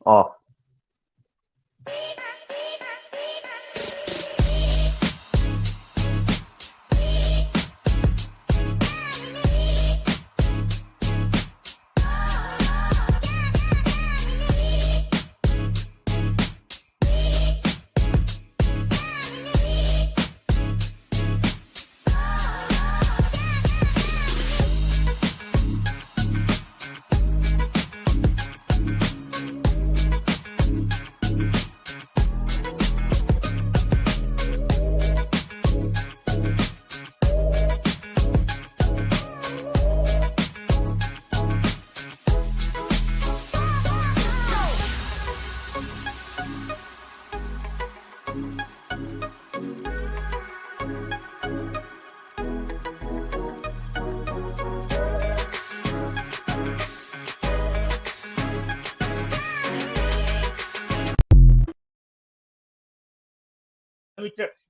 Off.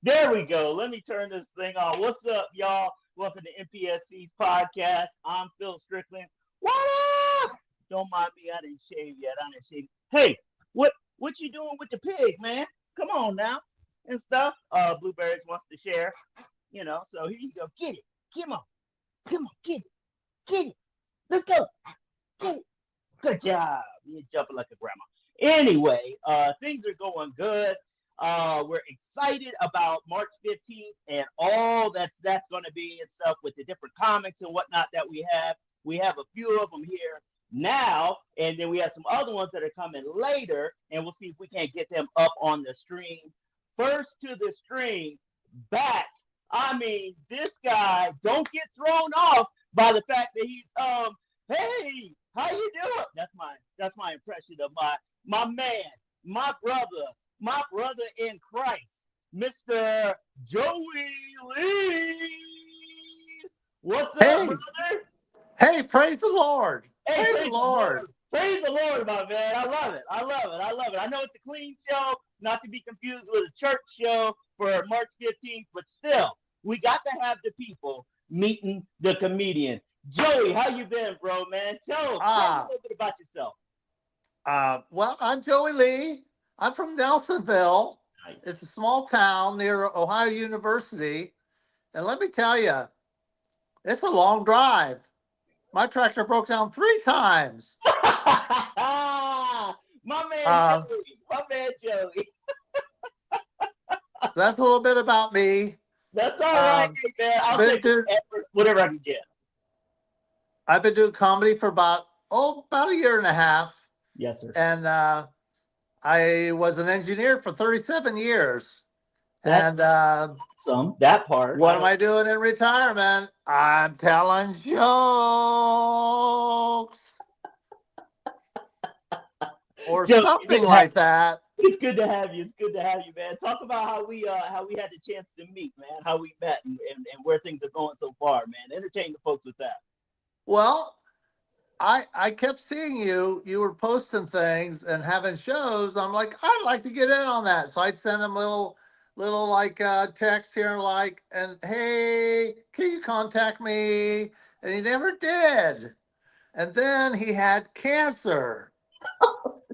There we go. Let me turn this thing on. What's up, y'all? Welcome to MPSC's podcast. I'm Phil Strickland. What up? Don't mind me. I didn't shave yet. Hey, what you doing with the pig, man? Come on now and stuff. Blueberries wants to share, So here you go. Get it. Come on, get it. Let's go. Get it. Good job. You're jumping like a grandma. Anyway, things are going good. We're excited about March 15th and all that's going to be and stuff with the different comics and whatnot that we have. We have a few of them here now, and then we have some other ones that are coming later, and we'll see if we can't get them up on the stream. First to the stream, back. I mean, this guy, don't get thrown off by the fact that he's, hey, how you doing? That's my impression of my man, my brother in Christ, Mr. Joey Lee. What's up, brother? Hey, praise the Lord. Hey, praise the Lord. Praise the Lord, my man. I love it. I know it's a clean show, not to be confused with a church show for March 15th, but still, we got to have the people meeting the comedian. Joey, how you been, bro, man? Tell us a little bit about yourself. Well, I'm Joey Lee. I'm from Nelsonville. Nice. It's a small town near Ohio University. And let me tell you, it's a long drive. My tractor broke down 3 times. My man Joey. That's a little bit about me. That's all right, man. I'll take whatever I can get. I've been doing comedy for about a year and a half. Yes, sir. And I was an engineer for 37 years. That's awesome. That part. What am I doing in retirement? I'm telling jokes. Or Joe, something like that. It's good to have you. Man. Talk about how we had the chance to meet, man. How we met and where things are going so far, man. Entertain the folks with that. Well, I kept seeing you were posting things and having shows. I'm like, I'd like to get in on that. So I'd send him little like text here and hey, can you contact me? And he never did. And then he had cancer.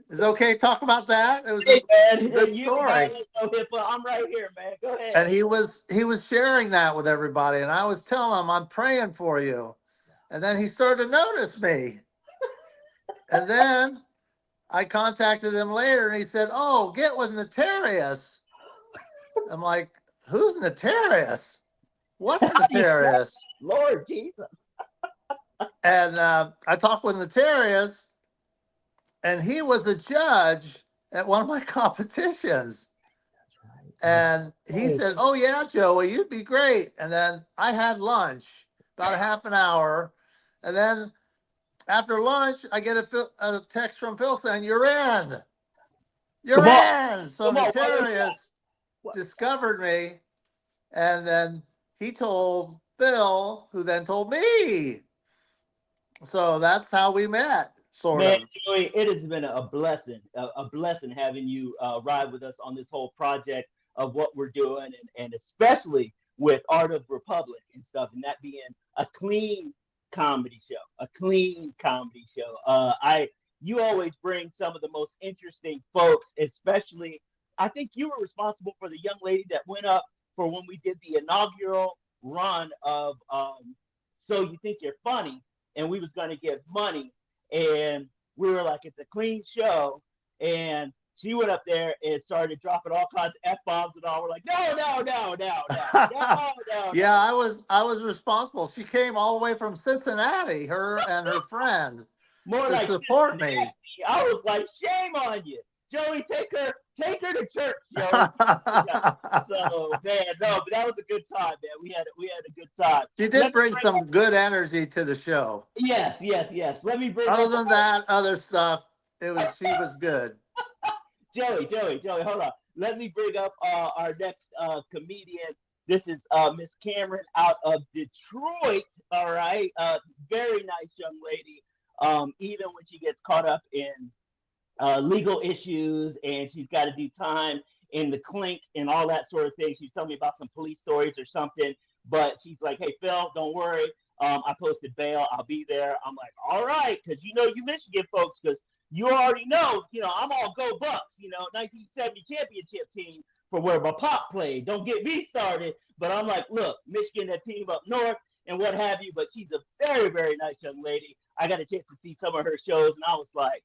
Is it okay to talk about that? It was a good story. I'm right here, man. Go ahead. And he was sharing that with everybody. And I was telling him, I'm praying for you. And then he started to notice me. And then I contacted him later and he said, oh, get with Naterrius. I'm like, who's Naterrius? What's Naterrius? Lord Jesus. And I talked with Naterrius, and he was a judge at one of my competitions. That's right. And he said, oh, yeah, Joey, you'd be great. And then I had lunch, about a half an hour. And then after lunch, I get a text from Phil saying, you're in. You're in. So Naterrius discovered me, and then he told Phil, who then told me. So that's how we met, sort of. Joey, it has been a blessing having you ride with us on this whole project of what we're doing, and especially with Art of Republic and stuff, and that being a clean comedy show. you always bring some of the most interesting folks, especially, I think you were responsible for the young lady that went up for when we did the inaugural run of So You Think You're Funny, and we was going to give money, and we were like, it's a clean show, and she went up there and started dropping all kinds of F-bombs and all. We're like, no, no, no, no, no, no, no, Yeah, no. I was responsible. She came all the way from Cincinnati, her and her friend, More to like support me. nasty. I was like, shame on you. Joey, take her to church, Joey. Yeah. So man, no, but that was a good time, man. We had a good time. She Let did me bring bring some up, good energy to the show. yes, yes, yes. Let me bring Other up than that, other stuff, she was good. Joey, hold on. Let me bring up our next comedian. This is Miss Kamryn out of Detroit. All right, very nice young lady. Even when she gets caught up in legal issues and she's got to do time in the clink and all that sort of thing. She's telling me about some police stories or something, but she's like, hey, Phil, don't worry. I posted bail. I'll be there. I'm like, all right, because you Michigan folks, because you already know, I'm all go Bucks, 1970 championship team for where my pop played. Don't get me started. But I'm like, look, Michigan, that team up north and what have you. But she's a very, very nice young lady. I got a chance to see some of her shows, and I was like,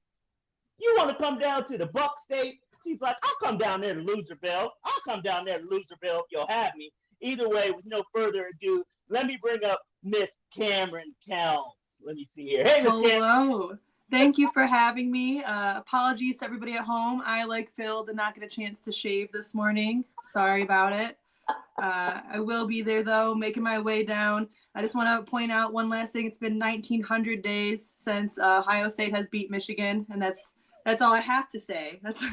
you want to come down to the Buck State? She's like, I'll come down there to Loserville. I'll come down there to Loserville if you'll have me. Either way, with no further ado, let me bring up Miss Kamryn Kelems. Let me see here. Hey, Miss Kamryn. Hello. Thank you for having me. Apologies to everybody at home. I, like Phil, did not get a chance to shave this morning. Sorry about it. I will be there, though, making my way down. I just want to point out one last thing. It's been 1,900 days since Ohio State has beat Michigan, and that's all I have to say. That's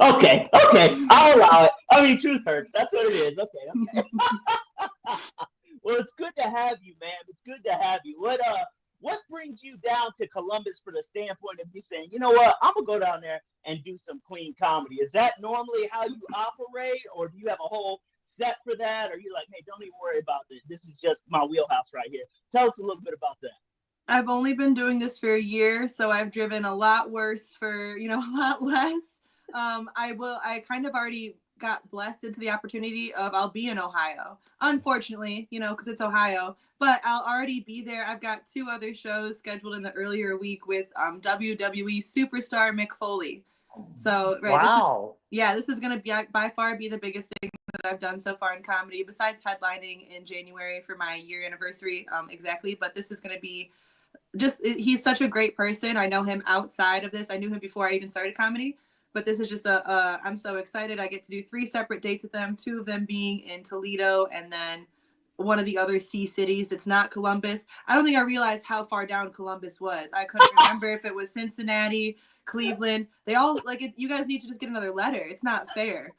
Okay. I'll allow it. I mean, truth hurts. That's what it is. Okay. Well, it's good to have you, man. It's good to have you. What brings you down to Columbus for the standpoint of you saying, you know what, I'm gonna go down there and do some clean comedy? Is that normally how you operate, or do you have a whole set for that? Or are you like, hey, don't even worry about this. This is just my wheelhouse right here. Tell us a little bit about that. I've only been doing this for a year, so I've driven a lot worse for, a lot less. I kind of already got blessed into the opportunity of I'll be in Ohio. Unfortunately, because it's Ohio, but I'll already be there. I've got 2 other shows scheduled in the earlier week with WWE superstar Mick Foley. So, right. Wow. This is going to by far be the biggest thing that I've done so far in comedy, besides headlining in January for my year anniversary. Exactly. But this is going to be he's such a great person. I know him outside of this. I knew him before I even started comedy. But this is just I'm so excited. I get to do 3 separate dates with them, 2 of them being in Toledo and then one of the other C cities. It's not Columbus. I don't think I realized how far down Columbus was. I couldn't remember if it was Cincinnati, Cleveland. They all, you guys need to just get another letter. It's not fair,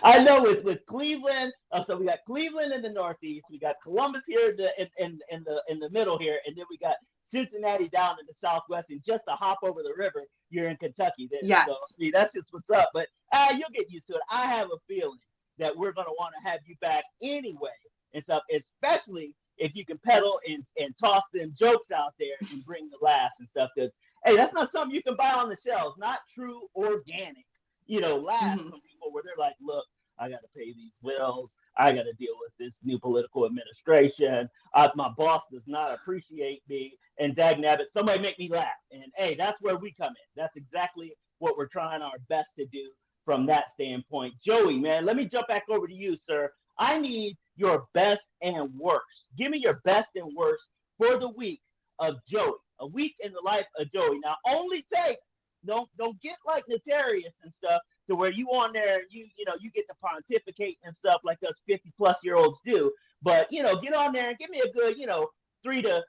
I know with Cleveland. So we got Cleveland in the Northeast. We got Columbus here in the middle here, and then we got Cincinnati down in the Southwest. And just to hop over the river, you're in Kentucky. Then. Yes. So that's just what's up. But you'll get used to it. I have a feeling that we're gonna want to have you back anyway and stuff, especially if you can pedal and toss them jokes out there and bring the laughs and stuff. Because hey, that's not something you can buy on the shelves. Not true organic. Laughs from people where they're like, look, I got to pay these bills. I got to deal with this new political administration. My boss does not appreciate me. And dagnabbit, somebody make me laugh. And hey, that's where we come in. That's exactly what we're trying our best to do from that standpoint. Joey, man, let me jump back over to you, sir. I need your best and worst. Give me your best and worst for the week of Joey. A week in the life of Joey. Now, only take. Don't get like Naterrius and stuff to where you on there, you get to pontificate and stuff like us 50-plus-year-olds do. But get on there and give me a good 3 to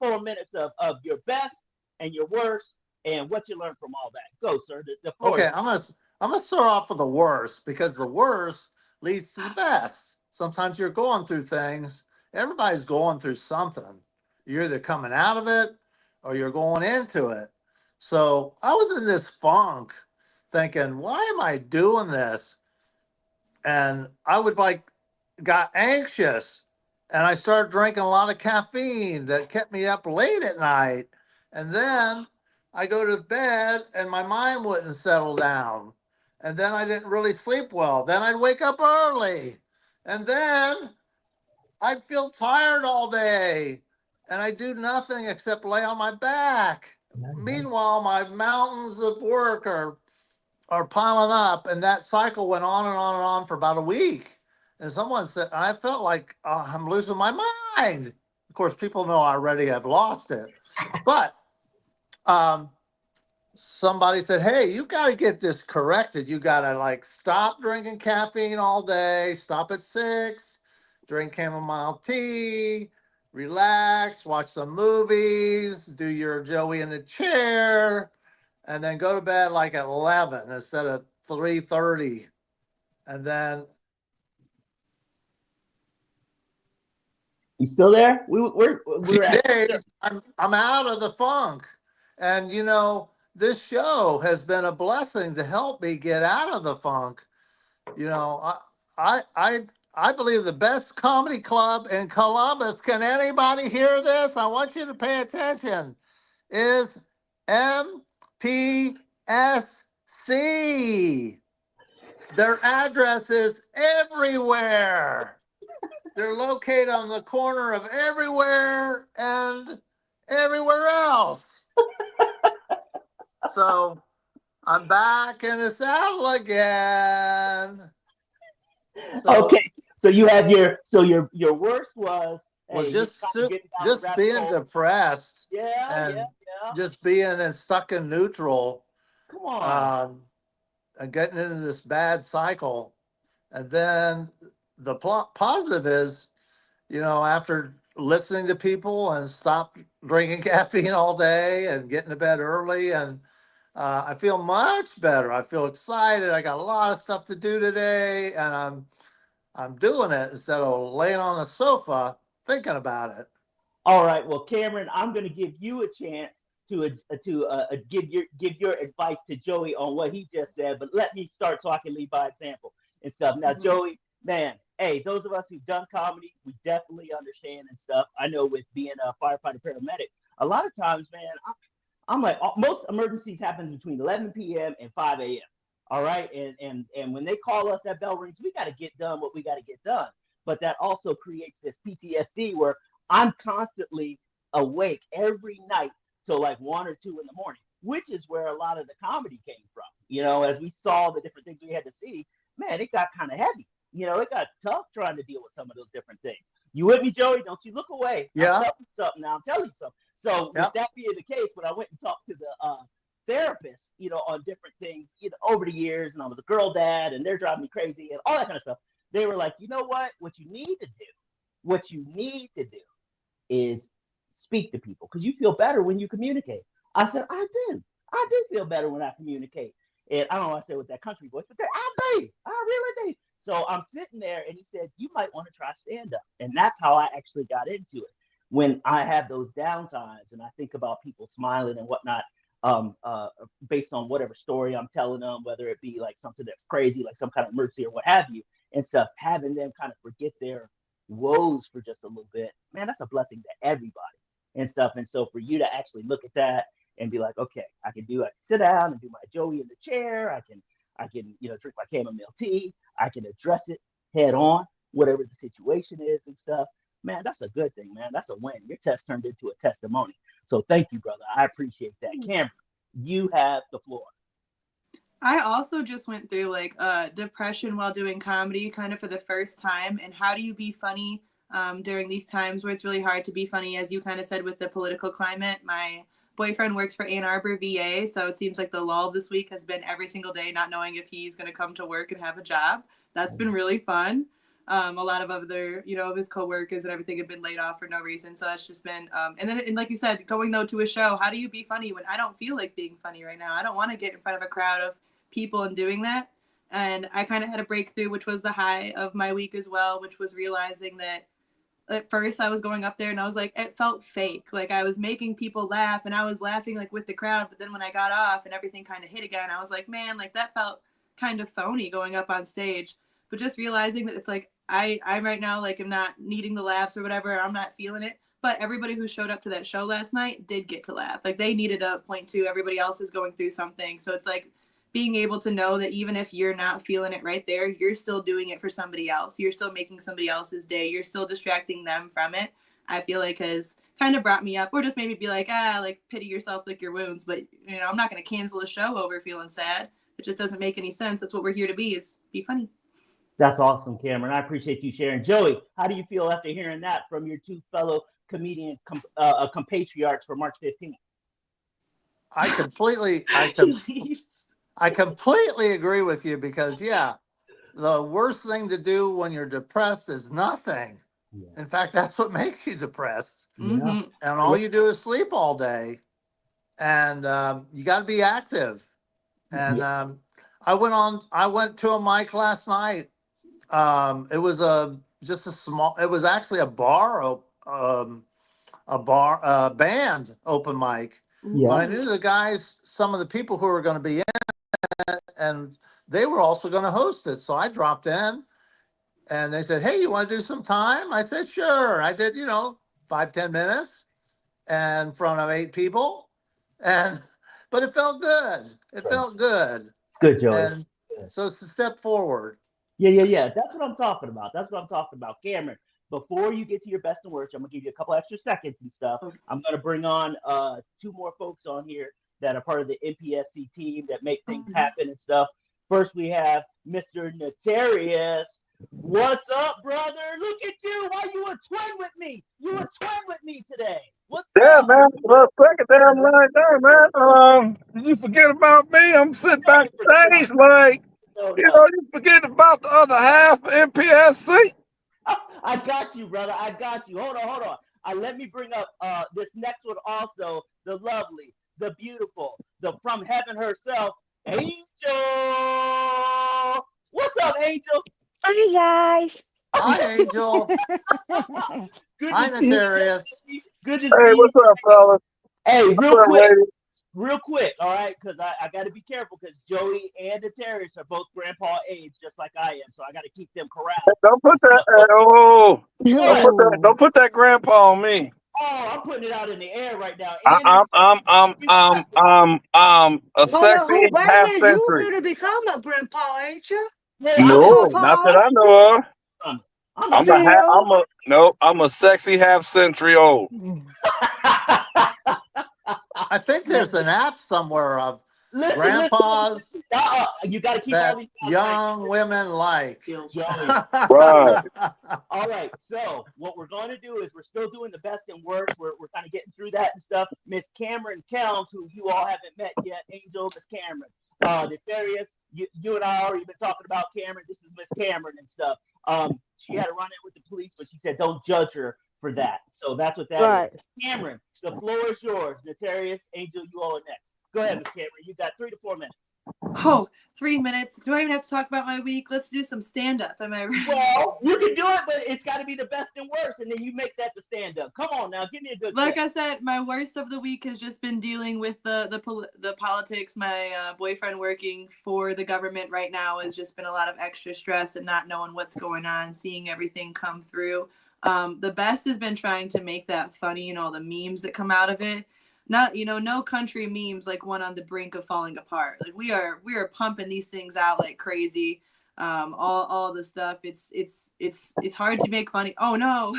4 minutes of your best and your worst and what you learned from all that. Go, sir. The floor. Okay, I'm gonna start off with the worst, because the worst leads to the best. Sometimes you're going through things. Everybody's going through something. You're either coming out of it or you're going into it. So I was in this funk thinking, why am I doing this? And I got anxious, and I started drinking a lot of caffeine that kept me up late at night. And then I go to bed and my mind wouldn't settle down. And then I didn't really sleep well. Then I'd wake up early. And then I'd feel tired all day. And I do nothing except lay on my back. Meanwhile, my mountains of work are piling up. And that cycle went on and on and on for about a week. And someone said, I felt like I'm losing my mind. Of course, people know I already have lost it. But somebody said, hey, you got to get this corrected. You got to like stop drinking caffeine all day, stop at 6, drink chamomile tea, relax, watch some movies, do your Joey in the chair, and then go to bed like at 11 instead of 3:30. And then You still there? We're days, I'm out of the funk. And you know, this show has been a blessing to help me get out of the funk. You know, I believe the best comedy club in Columbus, can anybody hear this? I want you to pay attention, is MPSC. Their address is everywhere. They're located on the corner of everywhere and everywhere else. So I'm back in the saddle again. So, okay, so you have your worst was hey, just being depressed. And just being stuck in neutral. Come on. And getting into this bad cycle. And then the positive is, you know, after listening to people and stop drinking caffeine all day and getting to bed early, and I feel much better. I feel excited. I got a lot of stuff to do today, and I'm doing it instead of laying on the sofa thinking about it. All right. Well, Kamryn, I'm going to give you a chance to give your advice to Joey on what he just said, but let me start so I can lead by example and stuff. Now, Joey, man, hey, those of us who've done comedy, we definitely understand and stuff. I know with being a firefighter paramedic, a lot of times, man, I'm like, most emergencies happen between 11 p.m. and 5 a.m. All right. And when they call us, that bell rings, we got to get done what we got to get done. But that also creates this PTSD where I'm constantly awake every night till like 1 or 2 in the morning, which is where a lot of the comedy came from. You know, as we saw the different things we had to see, man, it got kind of heavy. You know, it got tough trying to deal with some of those different things. You with me, Joey? Don't you look away. Yeah. I'm telling you something now. I'm telling you something. So with that being the case, when I went and talked to the therapist, you know, on different things, you know, over the years, and I was a girl dad, and they're driving me crazy, and all that kind of stuff. They were like, you know what? What you need to do is speak to people because you feel better when you communicate. I said, I do feel better when I communicate. And I don't know what I said with that country voice, but I really do. So I'm sitting there, and he said, you might want to try stand up. And that's how I actually got into it. When I have those downtimes and I think about people smiling and whatnot, based on whatever story I'm telling them, whether it be like something that's crazy, like some kind of emergency or what have you, and stuff, having them kind of forget their woes for just a little bit, man, that's a blessing to everybody and stuff. And so for you to actually look at that and be like, okay, I can sit down and do my Joey in the chair. I can, you know, drink my chamomile tea. I can address it head on, whatever the situation is and stuff. Man, that's a good thing, man. That's a win. Your test turned into a testimony. So thank you, brother. I appreciate that. Kamryn, you have the floor. I also just went through like depression while doing comedy kind of for the first time. And how do you be funny during these times where it's really hard to be funny, as you kind of said, with the political climate. My boyfriend works for Ann Arbor VA, so it seems like the lull this week has been every single day not knowing if he's going to come to work and have a job. That's been really fun. A lot of other, you know, of his coworkers and everything have been laid off for no reason. So that's just been, and then, and like you said, going though to a show, how do you be funny when I don't feel like being funny right now? I don't want to get in front of a crowd of people and doing that. And I kind of had a breakthrough, which was the high of my week as well, which was realizing that at first I was going up there and I was like, it felt fake. Like I was making people laugh and I was laughing like with the crowd. But then when I got off and everything kind of hit again, I was like, man, like that felt kind of phony going up on stage. But just realizing that it's like, I right now, like, am not needing the laughs or whatever. I'm not feeling it, But everybody who showed up to that show last night did get to laugh. Like, they needed to point to everybody else is going through something. So it's like being able to know that even if you're not feeling it right there, you're still doing it for somebody else. You're still making somebody else's day. You're still distracting them from it. I feel like has kind of brought me up, or just made me be like, like, pity yourself, lick your wounds. But, you know, I'm not going to cancel a show over feeling sad. It just doesn't make any sense. That's what we're here to be, is be funny. That's awesome, Kamryn. I appreciate you sharing. Joey, how do you feel after hearing that from your two fellow comedian compatriots for March 15th? I completely agree with you, because the worst thing to do when you're depressed is nothing. Yeah. In fact, that's what makes you depressed. Mm-hmm. And all you do is sleep all day, and you got to be active. And I went to a mic last night. It was it was actually a band open mic. Yeah. But I knew the guys, some of the people who were going to be in it, and they were also going to host it. So I dropped in, and they said, "Hey, you want to do some time?" I said, "Sure." I did, 5-10 minutes in front of 8 people. But it felt good. It felt good. It's good, Joey. And so it's a step forward. Yeah. That's what I'm talking about. Kamryn, before you get to your best and worst, I'm going to give you a couple extra seconds and stuff. Okay. I'm going to bring on 2 more folks on here that are part of the MPSC team that make things happen and stuff. First, we have Mr. Naterrius. What's up, brother? Look at you. Why you a twin with me? You a twin with me today. What's up? Man. Well, second damn line there, man. Did you forget about me? I'm sitting backstage, like, you forget about the other half of MPSC. I got you, brother. I got you. Hold on. Let me bring up this next one also. The lovely, the beautiful, the from heaven herself, Angel. What's up, Angel? Hi, guys. Hi, Angel. Hi, Naterrius. Good to see you. Hey, what's up, fellas? Hey, real quick, all right, because I got to be careful, because Joey and Naterrius are both grandpa age, just like I am, so I got to keep them corralled. Don't put that. Don't put that grandpa on me. Oh, I'm putting it out in the air right now. I'm a sexy half century. You going to become a grandpa, ain't you? Yeah, no, not that I know of. I'm a sexy half century old. I think there's an app somewhere of grandpas you got to keep that all these young women like. Right. All right. So what we're going to do is we're still doing the best and worst. We're kind of getting through that and stuff. Miss Kamryn Kelems, who you all haven't met yet. Angel, Miss Kamryn. Naterrius, you and I already been talking about Kamryn. This is Miss Kamryn and stuff. She had a run-in with the police, but she said don't judge her for that. So that's what that is. Kamryn, the floor is yours. Naterrius, Angel, you all are next. Go ahead, Miss Kamryn. You got 3 to 4 minutes. Oh, 3 minutes. Do I even have to talk about my week? Let's do some stand-up. Am I right? Well, you can do it, but it's got to be the best and worst, and then you make that the stand-up. Come on now, give me a good Like I said, my worst of the week has just been dealing with the politics. My boyfriend working for the government right now has just been a lot of extra stress and not knowing what's going on, seeing everything come through. The best has been trying to make that funny, the memes that come out of it. Not, no country memes like one on the brink of falling apart. Like we are pumping these things out like crazy. All the stuff. It's hard to make funny. Oh no.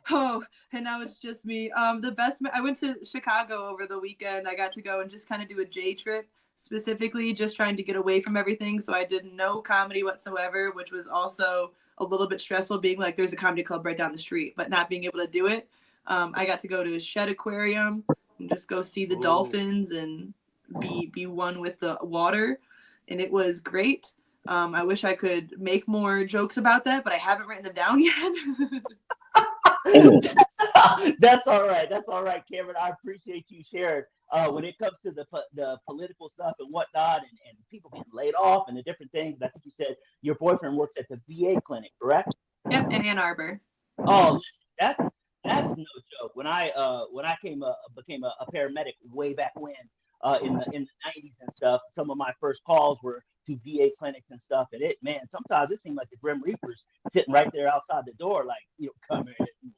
Oh, and now it's just me. The best. I went to Chicago over the weekend. I got to go and just kind of do a J trip, specifically just trying to get away from everything. So I did no comedy whatsoever, which was also a little bit stressful, being like there's a comedy club right down the street, but not being able to do it. I got to go to a Shed Aquarium and just go see the dolphins and be one with the water, and it was great. I wish I could make more jokes about that, but I haven't written them down yet. That's all right. Kamryn. I appreciate you sharing. When it comes to the political stuff and whatnot, and people getting laid off and the different things, I think you said your boyfriend works at the VA clinic, correct? Yep, in Ann Arbor. Oh, listen, that's no joke. When I became a paramedic way back when, in the 90s and stuff, some of my first calls were to VA clinics and stuff. And sometimes it seemed like the Grim Reapers sitting right there outside the door, like, come here.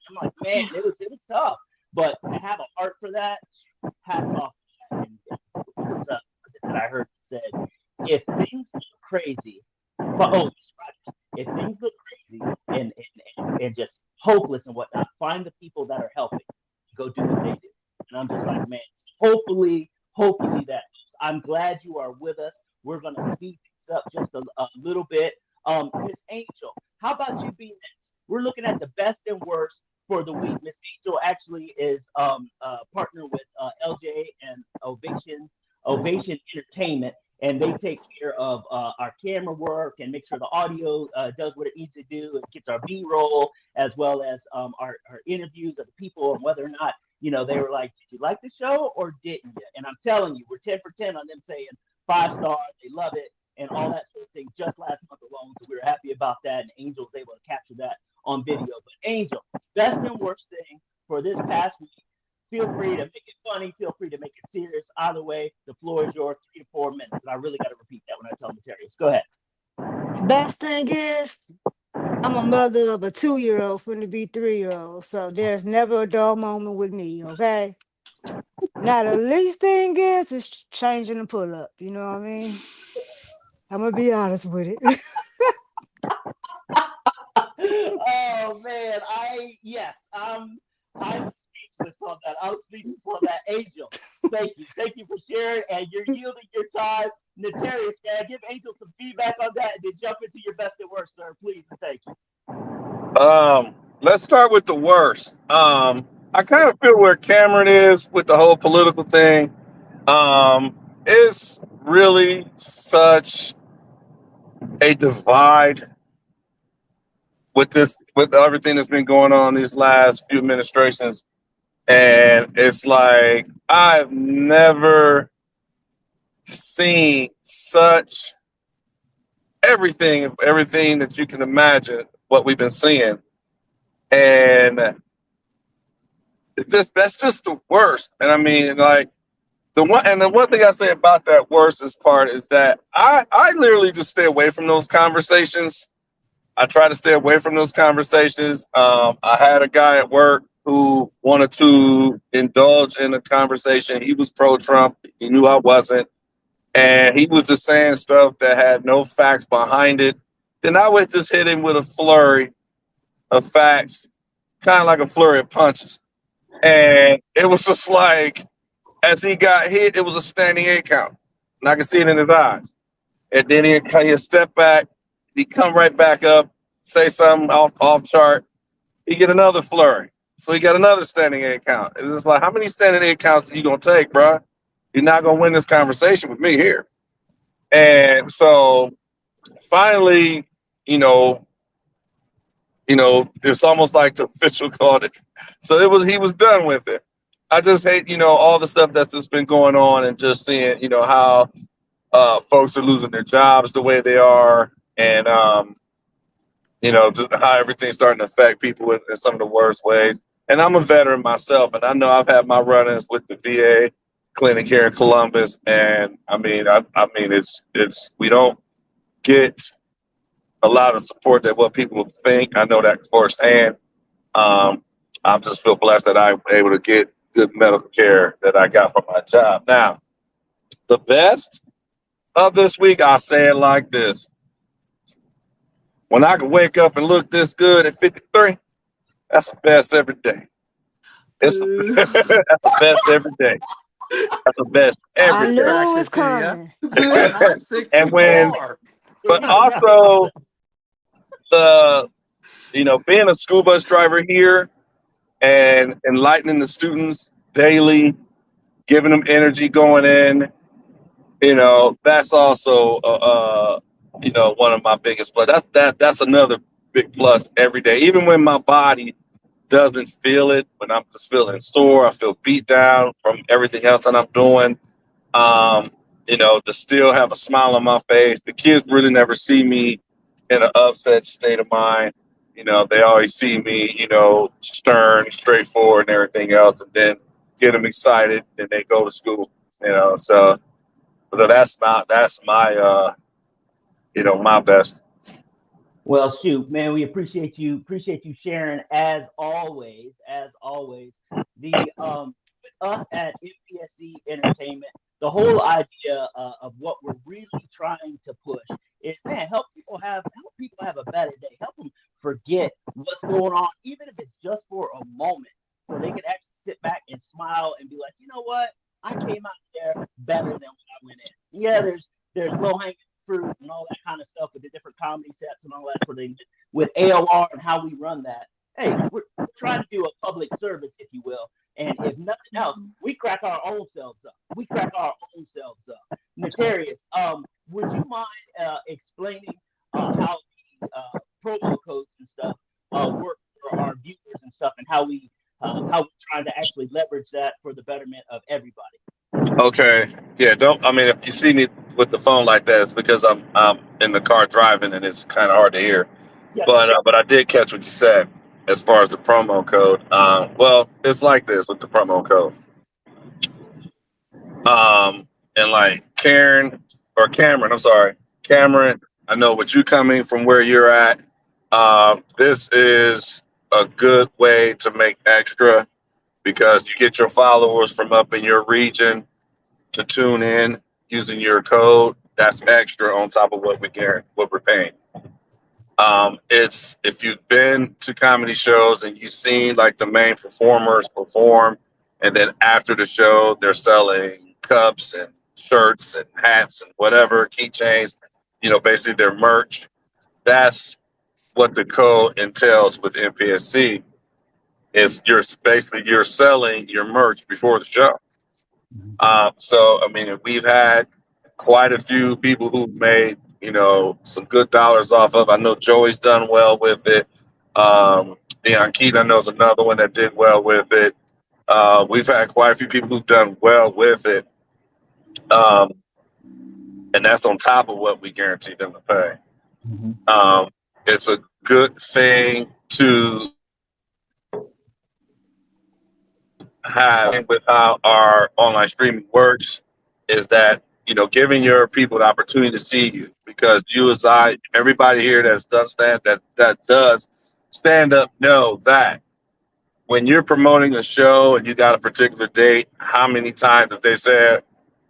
I'm like, man, it was tough. But to have a heart for that, hats off. And what's up that I heard said, if things look crazy, if things look crazy and just hopeless and whatnot, find the people that are helping. Go do what they do. And I'm just like, man, hopefully that. I'm glad you are with us. We're going to speed things up just a little bit. Miss Angel, how about you be next? We're looking at the best and worst for the week. Miss Angel actually is partner with LJ and Ovation Entertainment, and they take care of our camera work and make sure the audio does what it needs to do. It gets our B-roll as well as our interviews of the people and whether or not, they were like, did you like the show or didn't you? And I'm telling you, we're 10 for 10 on them saying 5 stars, they love it, and all that sort of thing just last month alone. So we were happy about that, and Angel was able to capture that on video. But Angel, best and worst thing for this past week. Feel free to make it funny. Feel free to make it serious. Either way, the floor is yours, 3 to 4 minutes. And I really got to repeat that when I tell Naterrius. Go ahead. Best thing is, I'm a mother of a 2-year-old, finna be 3-year-old. So there's never a dull moment with me, okay? Now, the least thing is changing the pull up. You know what I mean? I'm going to be honest with it. Oh, man. I'm speechless on that. Angel, thank you. Thank you for sharing, and you're yielding your time. Naterrius, man, give Angel some feedback on that and then jump into your best and worst, sir. Please and thank you. Let's start with the worst. I kind of feel where Kamryn is with the whole political thing. It's really such a divide with everything that's been going on these last few administrations. And it's like, I've never seen such everything that you can imagine what we've been seeing. And that's just the worst. And I mean, like, the one thing I say about that worst part is that I literally just stay away from those conversations. I try to stay away from those conversations. I had a guy at work who wanted to indulge in a conversation. He was pro-Trump. He knew I wasn't. And he was just saying stuff that had no facts behind it. Then I would just hit him with a flurry of facts, kind of like a flurry of punches. And it was just like, as he got hit, it was a standing 8 count. And I could see it in his eyes. And then he'd step back. He'd come right back up, say something off chart. He'd get another flurry. So he got another standing 8 count. It's just like, how many standing 8 counts are you going to take, bro? You're not going to win this conversation with me here. And so finally, it's almost like the official called it. So he was done with it. I just hate, all the stuff that's just been going on and just seeing, how folks are losing their jobs the way they are. And, just how everything's starting to affect people in some of the worst ways. And I'm a veteran myself, and I know I've had my run-ins with the VA clinic here in Columbus. And I mean, it's we don't get a lot of support that what people think. I know that firsthand. I just feel blessed that I'm able to get good medical care that I got from my job. Now, the best of this week, I'll say it like this. When I can wake up and look this good at 53, that's the best every day. That's the best every day. That's the best every I knew day. it was coming. But also being a school bus driver here and enlightening the students daily, giving them energy going in, that's also one of my biggest plus. That's another big plus every day. Even when my body doesn't feel it, when I'm just feeling sore, I feel beat down from everything else that I'm doing. To still have a smile on my face. The kids really never see me in an upset state of mind. They always see me, stern, straightforward, and everything else, and then get them excited, and they go to school. So that's my my best. Well, shoot, man, we appreciate you sharing as always. The with us at MPSC Entertainment, the whole idea of what we're really trying to push is, man, help people have a better day. Help them forget what's going on, even if it's just for a moment, so they can actually sit back and smile and be like, you know what, I came out there better than when I went in. Yeah, there's low hanging fruit and all that kind of stuff with the different comedy sets and all that sort of thing. With AOR and how we run that, hey, we're trying to do a public service, if you will. And if nothing else, we crack our own selves up. Naterrius, would you mind explaining how the promo codes and stuff work for our viewers and stuff, and how we're trying to actually leverage that for the betterment of everybody? Okay. Yeah. If you see me with the phone like that, it's because I'm in the car driving and it's kind of hard to hear. Yes. But I did catch what you said as far as the promo code. Well, it's like this with the promo code. And like Kamryn, I know what you coming from where you're at. This is a good way to make extra because you get your followers from up in your region to tune in using your code. That's extra on top of what we're paying. It's if you've been to comedy shows and you've seen like the main performers perform, and then after the show they're selling cups and shirts and hats and whatever, keychains, basically their merch. That's what the code entails with MPSC. Is you're selling your merch before the show. We've had quite a few people who've made, some good dollars off of. I know Joey's done well with it. Deon Keith, I know, is another one that did well with it. We've had quite a few people who've done well with it. And that's on top of what we guarantee them to pay. Mm-hmm. It's a good thing to have with how our online streaming works is that, giving your people the opportunity to see you, because you as everybody here that does stand up know that when you're promoting a show and you got a particular date, how many times have they said,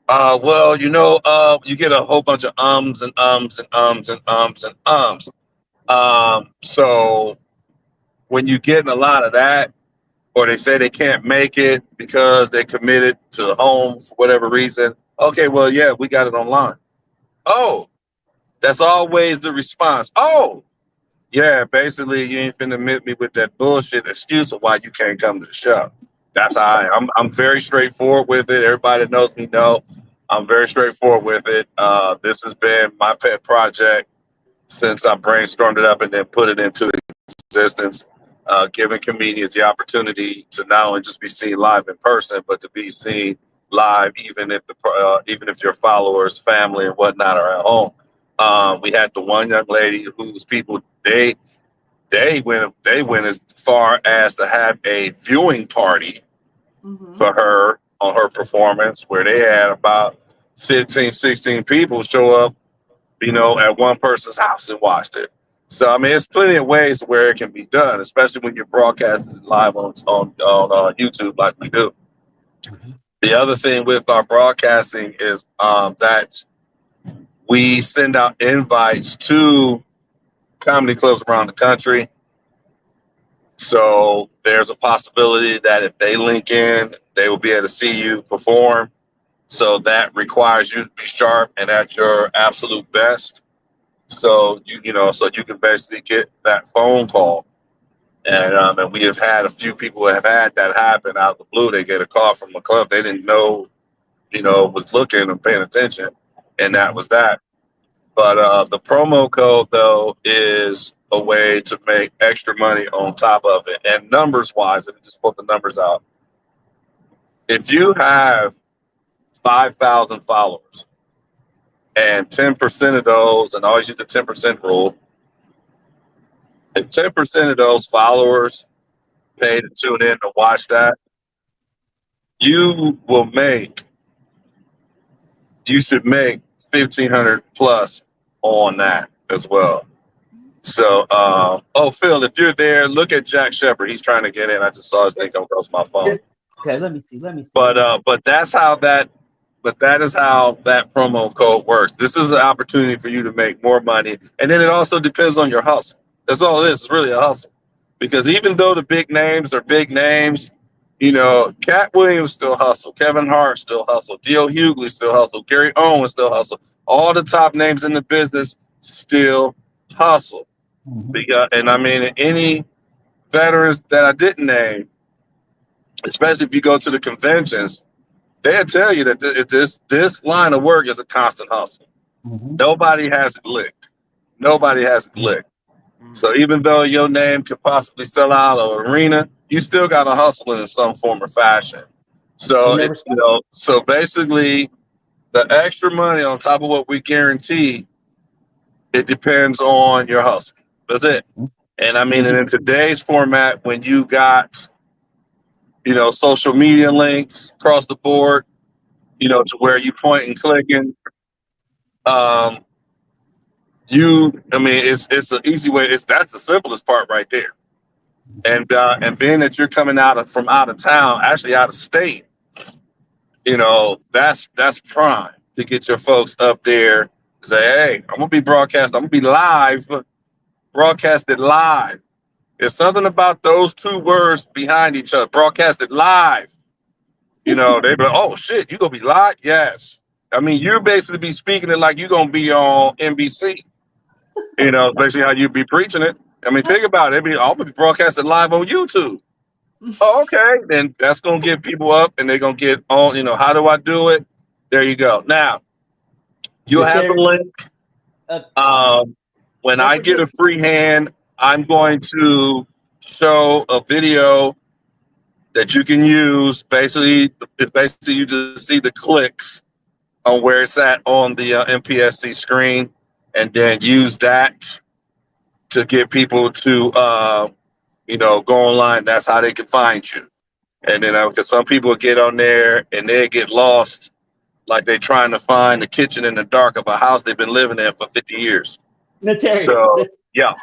you get a whole bunch of ums and ums and ums and ums and ums. So when you get a lot of that, or they say they can't make it because they're committed to home for whatever reason. Okay, well, yeah, we got it online. Oh, that's always the response. Oh, yeah, basically you ain't finna admit me with that bullshit excuse of why you can't come to the show. That's how I am. I'm very straightforward with it. Everybody that knows me know I'm very straightforward with it. This has been my pet project since I brainstormed it up and then put it into existence. Giving comedians the opportunity to not only just be seen live in person, but to be seen live, even if your followers, family, and whatnot are at home. We had the one young lady whose people they went as far as to have a viewing party for her on her performance, where they had about 15, 16 people show up, at one person's house and watched it. So, there's plenty of ways where it can be done, especially when you're broadcasting live on YouTube like we do. Mm-hmm. The other thing with our broadcasting is that we send out invites to comedy clubs around the country. So there's a possibility that if they link in, they will be able to see you perform. So that requires you to be sharp and at your absolute best. So you can basically get that phone call, and we have had a few people have had that happen out of the blue. They get a call from a club they didn't know, was looking and paying attention, and that was that. But the promo code though is a way to make extra money on top of it, and numbers wise, let me just put the numbers out. If you have 5,000 followers, and 10% of those, and always use the 10% rule. If 10% of those followers pay to tune in to watch that, you should make $1,500 plus on that as well. So, Phil, if you're there, look at Jack Shepard. He's trying to get in. I just saw his thing come across my phone. Okay, let me see. But that's how that. But that is how that promo code works. This is an opportunity for you to make more money, and then it also depends on your hustle. That's all it is. It's really a hustle, because even though the big names are big names, you know, Cat Williams still hustle, Kevin Hart still hustle, D.L. Hughley still hustle, Gary Owens still hustle. All the top names in the business still hustle. Because, and I mean, any veterans that I didn't name, especially if you go to the conventions, they'll tell you that this line of work is a constant hustle. Nobody has it licked. Nobody has it licked. So even though your name could possibly sell out an arena, you still got to hustle in some form or fashion. So so basically, the extra money on top of what we guarantee, it depends on your hustle. That's it. And I mean, in today's format, when you got, you know, social media links across the board, you know, to where you point and clicking, I mean, it's an easy way. That's the simplest part right there. And being that you're coming from out of town, actually out of state, you know, that's prime to get your folks up there. Say, hey, I'm gonna be broadcast. I'm gonna be live, broadcasted live. There's something about those two words behind each other. Broadcasted live. You know, they be like, oh shit, you gonna be live? Yes. I mean, you're basically be speaking it like you're gonna be on NBC. You know, basically how you be preaching it. I mean, think about it. I'll be broadcasted live on YouTube. Oh, okay. Then that's gonna get people up, and they're gonna get on. You know, how do I do it? There you go. Now, you'll have the link. When I get a free hand, I'm going to show a video that you can use. Basically, you just see the clicks on where it's at on the MPSC screen, and then use that to get people to, you know, go online. That's how they can find you. And then, because some people get on there and they get lost, like they're trying to find the kitchen in the dark of a house they've been living in for 50 years. Naterrius. So, yeah.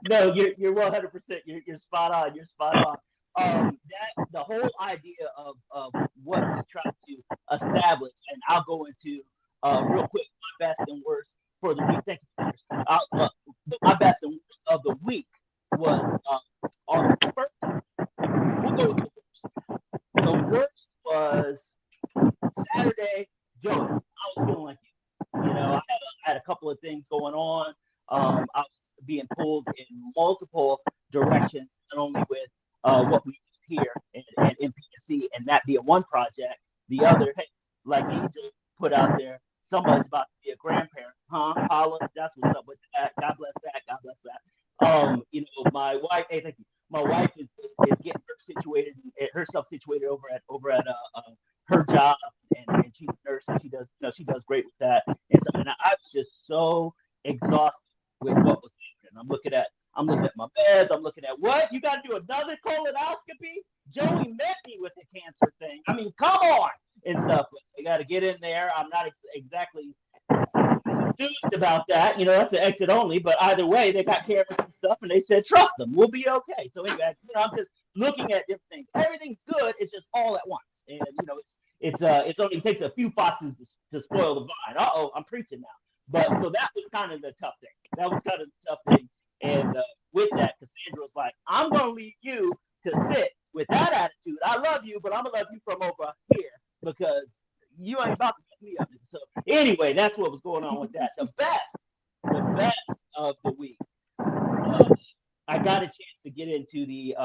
No, you're 100%. You're spot on. You're spot on. That the whole idea of what we try to establish, and I'll go into real quick my best and worst for the week. Thank you. My best and worst of the week was on the first. We'll go with the worst. The worst was Saturday. Joey, I was feeling like you. You know, I had a couple of things going on. I was being pulled in multiple directions, not only with what we do here at MPSC, and that being one project. The other, hey, like Angel put out there, somebody's about to be a grandparent, huh? Holla, that's what's up with that. God bless that. God bless that. You know, my wife. Hey, thank you. My wife is getting herself situated over at her job, and she's a nurse, and she does great with that. And I was just so exhausted with what was happening. I'm looking at my meds. I'm looking at what you got to do another colonoscopy. Joey met me with the cancer thing. I mean, come on and stuff. But they got to get in there. I'm not exactly enthused about that. You know, that's an exit only. But either way, they got cameras and stuff, and they said trust them. We'll be okay. So anyway, you know, I'm just looking at different things. Everything's good. It's just all at once, and you know, it only takes a few foxes to spoil the vine. I'm preaching now. But so that was kind of the tough thing. And with that, Cassandra was like, I'm going to leave you to sit with that attitude. I love you, but I'm going to love you from over here because you ain't about to mess me up. So anyway, that's what was going on with that. The best of the week. I got a chance to get into the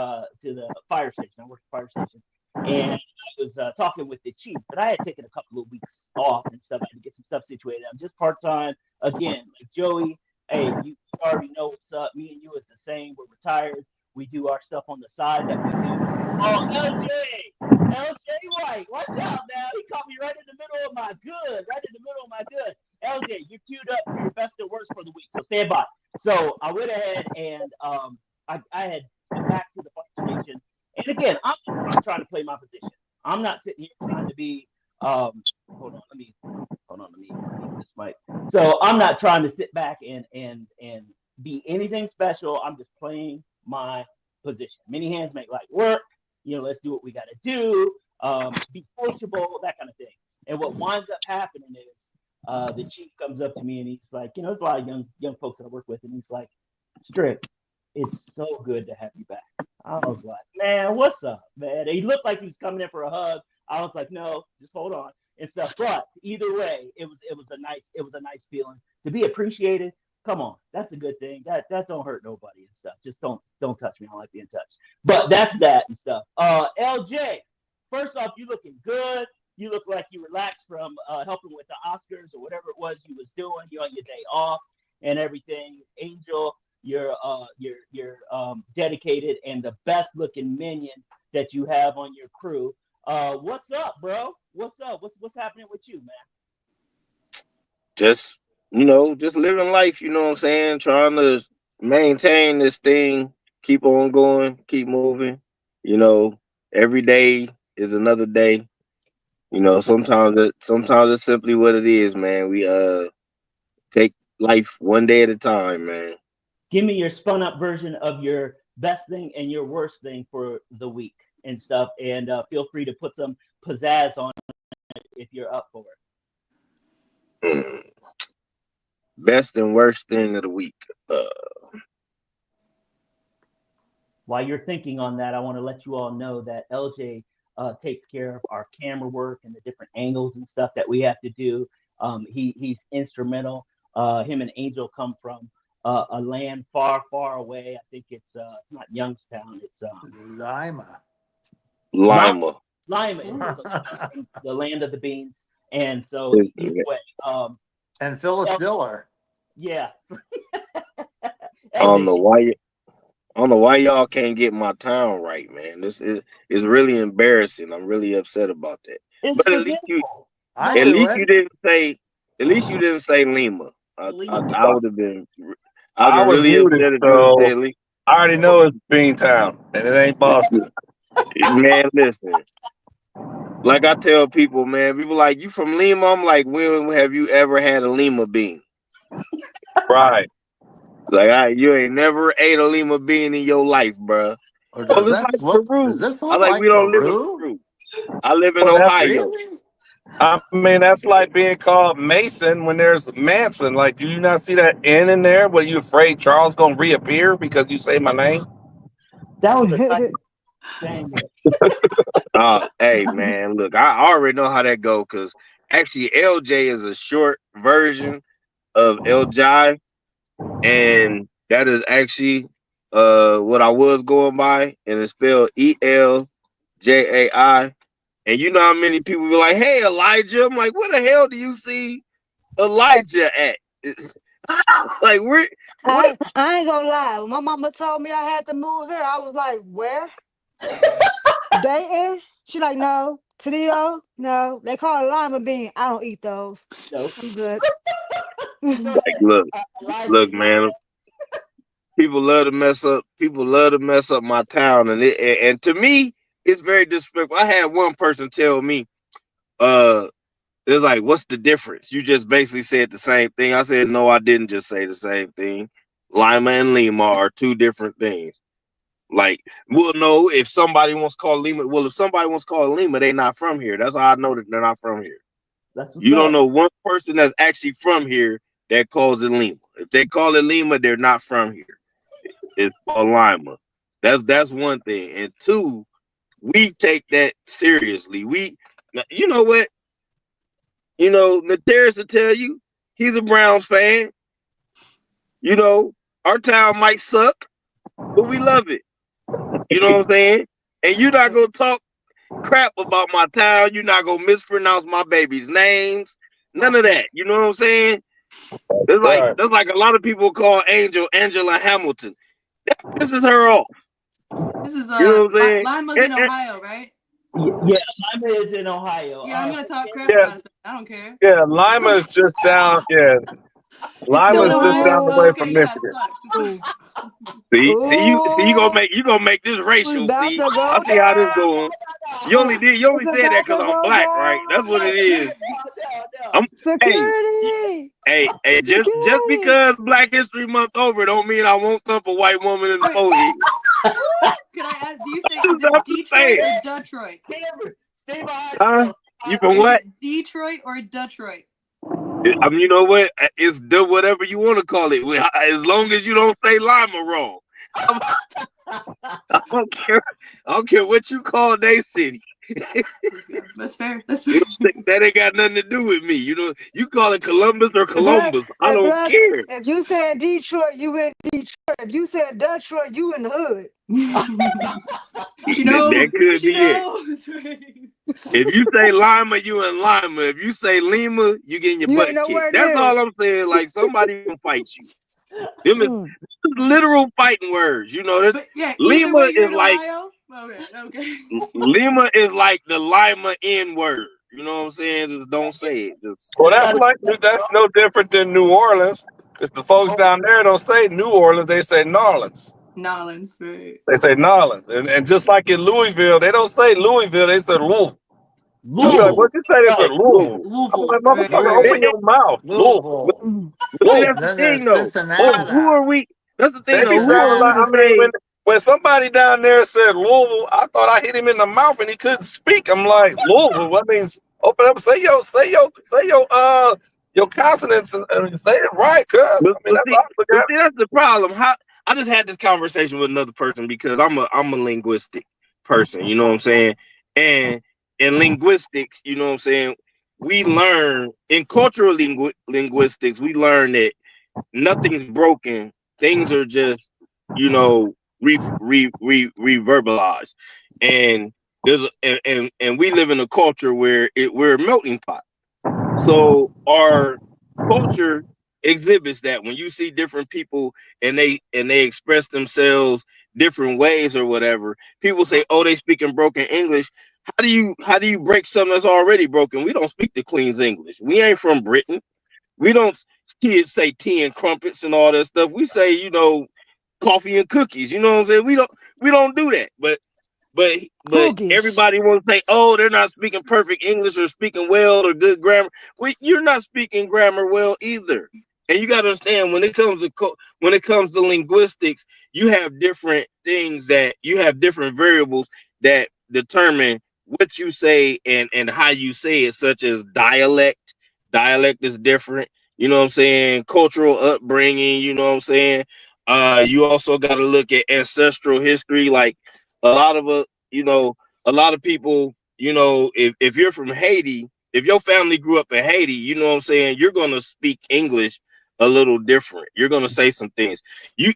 fire station. I worked at the fire station. And I was talking with the chief, but I had taken a couple of weeks off and stuff. I had to get some stuff situated. I'm just part-time. Again, like Joey, hey, you already know what's up. Me and you is the same. We're retired. We do our stuff on the side that we do. Oh, LJ White, watch out now. He caught me right in the middle of my good. LJ, you're queued up for your best and worst for the week, so stand by. So I went ahead and I had come back to the fire station. And again, I'm trying to play my position. I'm not sitting here trying to be. Hold on, let me mute this Mike. So I'm not trying to sit back and be anything special. I'm just playing my position. Many hands make light work. Let's do what we got to do. Be coachable, that kind of thing. And what winds up happening is the chief comes up to me and he's like, there's a lot of young folks that I work with, and he's like, Strick, it's so good to have you back. I was like, man, what's up, man? And he looked like he was coming in for a hug. I was like, no, just hold on and stuff. But either way, it was a nice feeling to be appreciated. Come on, that's a good thing. That don't hurt nobody and stuff. Just don't touch me. I don't like being touched. But that's that and stuff. LJ, first off, you looking good. You look like you relaxed from helping with the Oscars or whatever it was you was doing. You're on your day off and everything. Angel, you're dedicated and the best looking minion that you have on your crew. What's up, bro? What's up? What's happening with you, man? Just living life, you know what I'm saying? Trying to maintain this thing, keep on going, keep moving. Every day is another day. Sometimes it's simply what it is, man. We take life one day at a time, man. Give me your spun up version of your best thing and your worst thing for the week and stuff. And feel free to put some pizzazz on it if you're up for it. Best and worst thing of the week. While you're thinking on that, I want to let you all know that LJ takes care of our camera work and the different angles and stuff that we have to do. He's instrumental. Him and Angel come from a land far, far away. I think it's not Youngstown. It's Lima. Lima, the land of the beans. And so either way, and Phyllis Diller. Yeah. I don't know why y'all can't get my town right, man. This is really embarrassing. I'm really upset about that. But at least you didn't say Lima. I would have been. I was really upset if you said Lima. I already know it's Beantown, and it ain't Boston. Man, listen. Like I tell people, man, people like, you from Lima? I'm like, when have you ever had a Lima bean? Right. Like, you ain't never ate a Lima bean in your life, bro. Does this look like we don't Peru? live in Peru. I live in Ohio. Really? I mean, that's like being called Mason when there's Manson. Like, do you not see that N in there? Were you afraid Charles gonna reappear because you say my name? That was a type thing. Hey, man, look, I already know how that go, because actually LJ is a short version of LJ, and that is actually what I was going by, and it's spelled ELJAI. And you know how many people be like, hey, Elijah? I'm like, where the hell do you see Elijah at? Like, where? I ain't gonna lie. When my mama told me I had to move here, I was like, where? Dayton? She like, no. Toledo? No. They call it lima bean. I don't eat those. Nope. I'm good. Like, look, man. People love to mess up. People love to mess up my town, and to me, it's very disrespectful. I had one person tell me, it's like, what's the difference? You just basically said the same thing. I said, no, I didn't just say the same thing. Lima and Lima are two different things. Like, well, no, if somebody wants to call Lima, Lima, they're not from here. That's how I know that they're not from here. You don't know one person that's actually from here that calls it Lima. If they call it Lima, they're not from here. It's called Lima. That's one thing. And two, we take that seriously. You know what? Naterrius will tell you he's a Browns fan. Our town might suck, but we love it. You know what I'm saying? And you're not gonna talk crap about my town. You're not gonna mispronounce my baby's names. None of that. You know what I'm saying? That's like a lot of people call Angela Hamilton. That pisses her off. This is you know what I'm saying? Lima's in Ohio, right? Yeah, Lima is in Ohio. Yeah, I'm gonna talk crap about it. I don't care. Yeah, Lima is just down. Yeah, Lima is just down the way from Michigan. See, you gonna make this racial. See, I see how this going. You only said that because I'm black, right? That's what it is. Security. Hey, just Security. because Black History Month over, don't mean I won't thump a white woman in the forehead. Can I ask? Do you say is it Detroit or Detroit? Kamryn, stay behind. Huh? You been Is what? it Detroit or Detroit? I mean, you know what? It's whatever you want to call it. As long as you don't say Lima wrong. I don't care. I don't care what you call their city. That's fair. That's fair. That ain't got nothing to do with me. You know, you call it Columbus or Columbus. I don't care. If you said Detroit, you in Detroit. If you said Detroit, you in the hood. She knows. That could She be it. knows. Right? If you say Lima, you in Lima. If you say Lima, you getting your You butt ain't nowhere kicked. That's near. all I'm saying. Like somebody can fight you. Them is literal fighting words. You know, But yeah, Lima way you're is in like Ohio? Okay. Lima is like the Lima N word. You know what I'm saying? Just don't say it. Just Well, that's no different than New Orleans. If the folks down there don't say New Orleans, they say Narlands. Nolans, right? They say Narlands, and just like in Louisville, they don't say Louisville, they say Louisville. Like, what you say? They say Louisville. I'm like, motherfucker, open your mouth, Louisville. See, that's the Then thing, there's though. Cincinnati. Who are we? That's the thing, They be though. Who sounding are like, we I to mean, say? when somebody down there said Louisville, I thought I hit him in the mouth and he couldn't speak. I'm like, Louisville, what means open up, say your consonants and say it right, cuz. I mean, that's all I But see, that's the problem. I just had this conversation with another person because I'm a linguistic person, you know what I'm saying? And in linguistics, you know what I'm saying, we learn in cultural linguistics, we learn that nothing's broken. Things are just, you know, reverbalized. And and we live in a culture where we're a melting pot. So our culture exhibits that when you see different people and they express themselves different ways or whatever, people say, oh, they speak in broken English. How do you break something that's already broken? We don't speak the Queen's English. We ain't from Britain. We don't say tea and crumpets and all that stuff. We say, you know, coffee and cookies. You know what I'm saying? We don't do that. But Cookies. everybody wants to say, oh, they're not speaking perfect English or speaking well or good grammar. Well, you're not speaking grammar well either. And you got to understand when it comes to linguistics, you have different things that you have different variables that determine what you say and how you say it, such as dialect. Dialect is different. You know what I'm saying? Cultural upbringing. You know what I'm saying? You also got to look at ancestral history, like a lot of a lot of people, you know, if you're from Haiti, if your family grew up in Haiti, you know what I'm saying, you're going to speak English a little different. You're going to say some things. I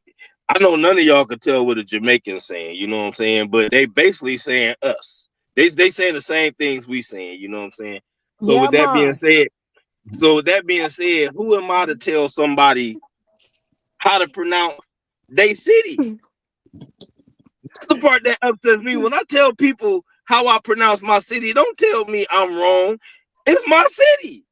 know none of y'all could tell what a Jamaican's saying, you know what I'm saying, but they basically saying us. They saying the same things we saying, you know what I'm saying? So Yeah, with that being man. said, who am I to tell somebody how to pronounce they city? That's the part that upsets me. When I tell people how I pronounce my city, don't tell me I'm wrong. It's my city.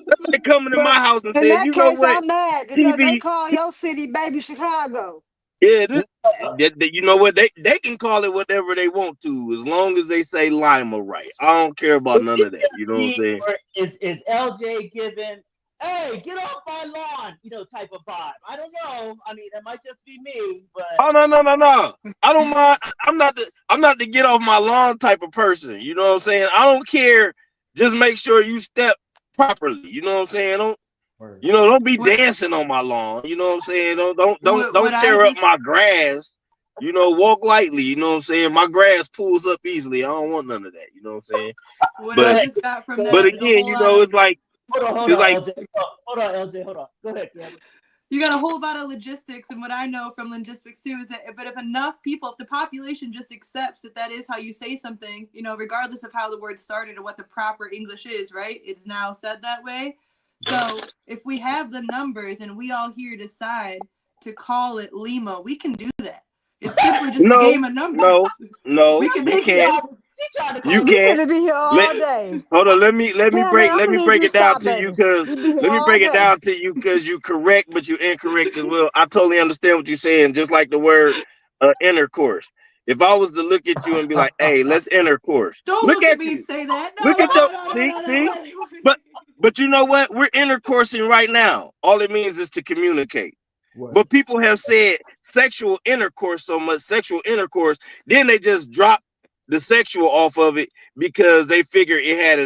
That's like coming to my house and In saying, that you know case, what, I'm mad because they TV, call your city baby Chicago. yeah, you know what, they can call it whatever they want to, as long as they say Lima right. I don't care about none of that. You know what I'm saying? Or is LJ given, hey, get off my lawn, you know, type of vibe? I don't know. I mean, that might just be me, but Oh no. I don't mind. I'm not the get off my lawn type of person. You know what I'm saying? I don't care. Just make sure you step properly. You know what I'm saying? Don't be dancing on my lawn. You know what I'm saying? Don't tear up my grass. You know, walk lightly. You know what I'm saying? My grass pulls up easily. I don't want none of that. You know what I'm saying? I just got from that but is a again, whole you lot know, of, it's like hold on, LJ. Hold on, LJ. Hold on. Go ahead, Kamryn. you got a whole lot of logistics, and what I know from logistics too is that if enough people, if the population just accepts that is how you say something, you know, regardless of how the word started or what the proper English is, right? It's now said that way. So if we have the numbers and we all here decide to call it Lima, we can do that. It's simply just a game of numbers. No, we can you make can't. You We can't. could be here all day. Hold on, let me break you it down stop, to you, baby. because You be here let me all break it day. down to you because you correct, but you incorrect as well. I totally understand what you're saying, just like the word intercourse. If I was to look at you and be like, hey, let's intercourse. Don't Look look at at me you. and say that. Look at your No. see? But But you know what? We're intercoursing right now. All it means is to communicate. Word. But people have said sexual intercourse so much, sexual intercourse, then they just drop the sexual off of it because they figure it had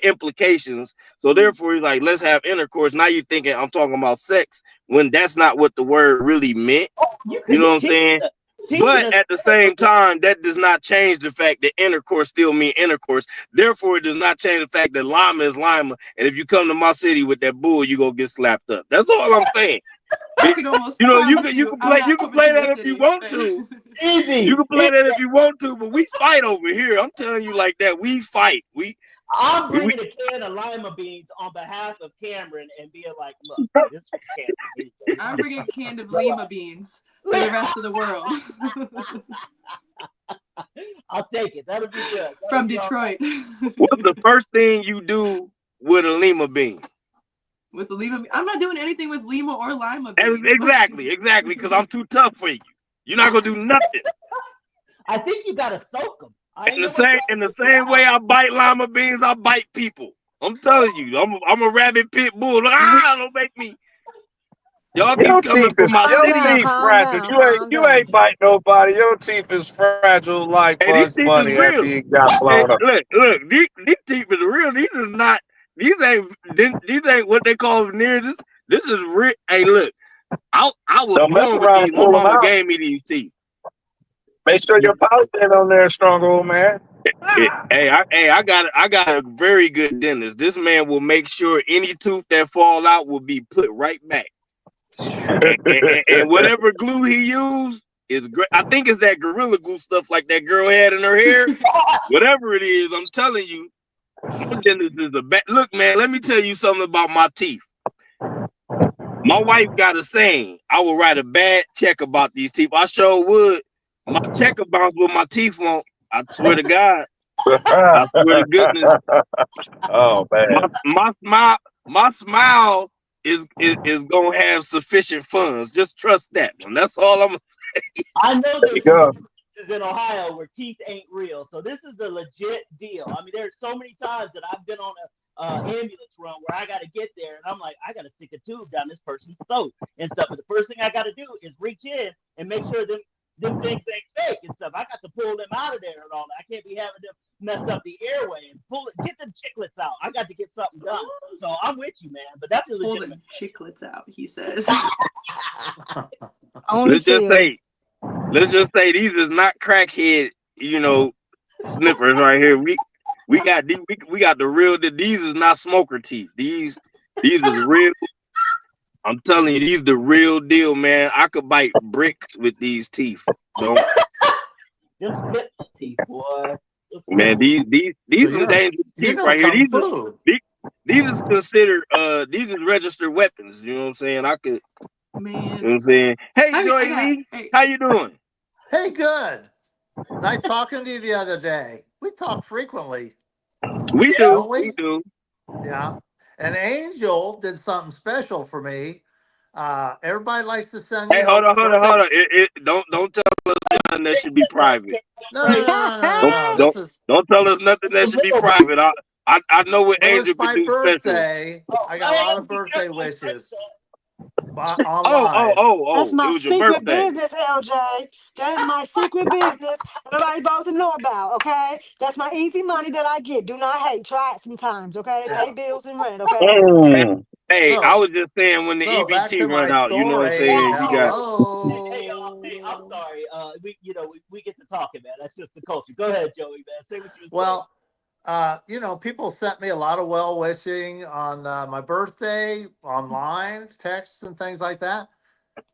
implications. So therefore, he's like, let's have intercourse. Now you're thinking I'm talking about sex when that's not what the word really meant. You know what I'm saying? But at the same time, that does not change the fact that intercourse still means intercourse. Therefore, it does not change the fact that llama is llama. And if you come to my city with that bull, you gonna get slapped up. That's all I'm saying. I can almost you can I'm play not that coming if to you the want city. to. Easy. You can play that if you want to, but we fight over here. I'm telling you like that. We fight. I'm bringing a can of lima beans on behalf of Kamryn and being like, look, this is Kamryn. I'm bringing a can of lima beans for the rest of the world. I'll take it. That'll be good. From Detroit. What's the first thing you do with a lima bean? With the lima, I'm not doing anything with lima or lima beans. Exactly, because I'm too tough for you. You're not gonna do nothing. I think you gotta soak them. In the same way I bite lima beans, I bite people. I'm telling you, I'm a rabid pit bull. Don't make me. Y'all keep coming for my your city. teeth fragile. You ain't bite nobody. Your teeth is fragile like Bugs Bunny after he got blown up. Look, these teeth is real. These are not. These ain't what they call veneers. This is real. Hey, look, I was Don't mess born with around these. and My pull them mama out. gave me these teeth. Make sure your pouch ain't on there, strong old man. I got a very good dentist. This man will make sure any tooth that fall out will be put right back. and whatever glue he used is great. I think it's that Gorilla Glue stuff like that girl had in her hair. Whatever it is, I'm telling you, my dentist is a bad. Look, man, let me tell you something about my teeth. My wife got a saying, I will write a bad check about these teeth. I sure would. My check will bounce with my teeth won't. I swear to God. I swear to goodness. Oh man. My smile is gonna have sufficient funds. Just trust that one. That's all I'm gonna say. I know there's some places in Ohio where teeth ain't real, so this is a legit deal. I mean, there's so many times that I've been on a ambulance run where I got to get there, and I'm like, I got to stick a tube down this person's throat and stuff. But the first thing I got to do is reach in and make sure them things ain't fake and stuff. I got to pull them out of there and all that. I can't be having them mess up the airway and get them chiclets out. I got to get something done. So I'm with you, man. But that's a legitimate. Pull the chiclets out, he says. Let's just say these is not crackhead, snippers right here. We got the real. These is not smoker teeth. These is real. I'm telling you, these the real deal, man. I could bite bricks with these teeth. Them split teeth, boy. Man, these are dangerous teeth right here. These is considered these is registered weapons. You know what I'm saying? Man. You know what I'm saying? Hey, Joy Lee, how you doing? Hey, good. Nice talking to you the other day. We talk frequently. We do. Yeah. And Angel did something special for me. Everybody likes to send. Hey, hold on. Don't tell us nothing that should be private. No. Don't tell us nothing that should be private. I know what Angel could do birthday. Special. I got a lot of birthday wishes. Online. That's my secret birthday. business, LJ. That is my secret business. Nobody's supposed to know about, okay? That's my easy money that I get. Do not hate. Try it sometimes, okay? Pay bills and rent, okay? Hey, I was just saying when the EBT run out, you know what I'm saying? Hey, I'm sorry. We get to talking, man. That's just the culture. Go ahead, Joey, man. Say what you were saying. People sent me a lot of well wishing on my birthday, online, texts and things like that.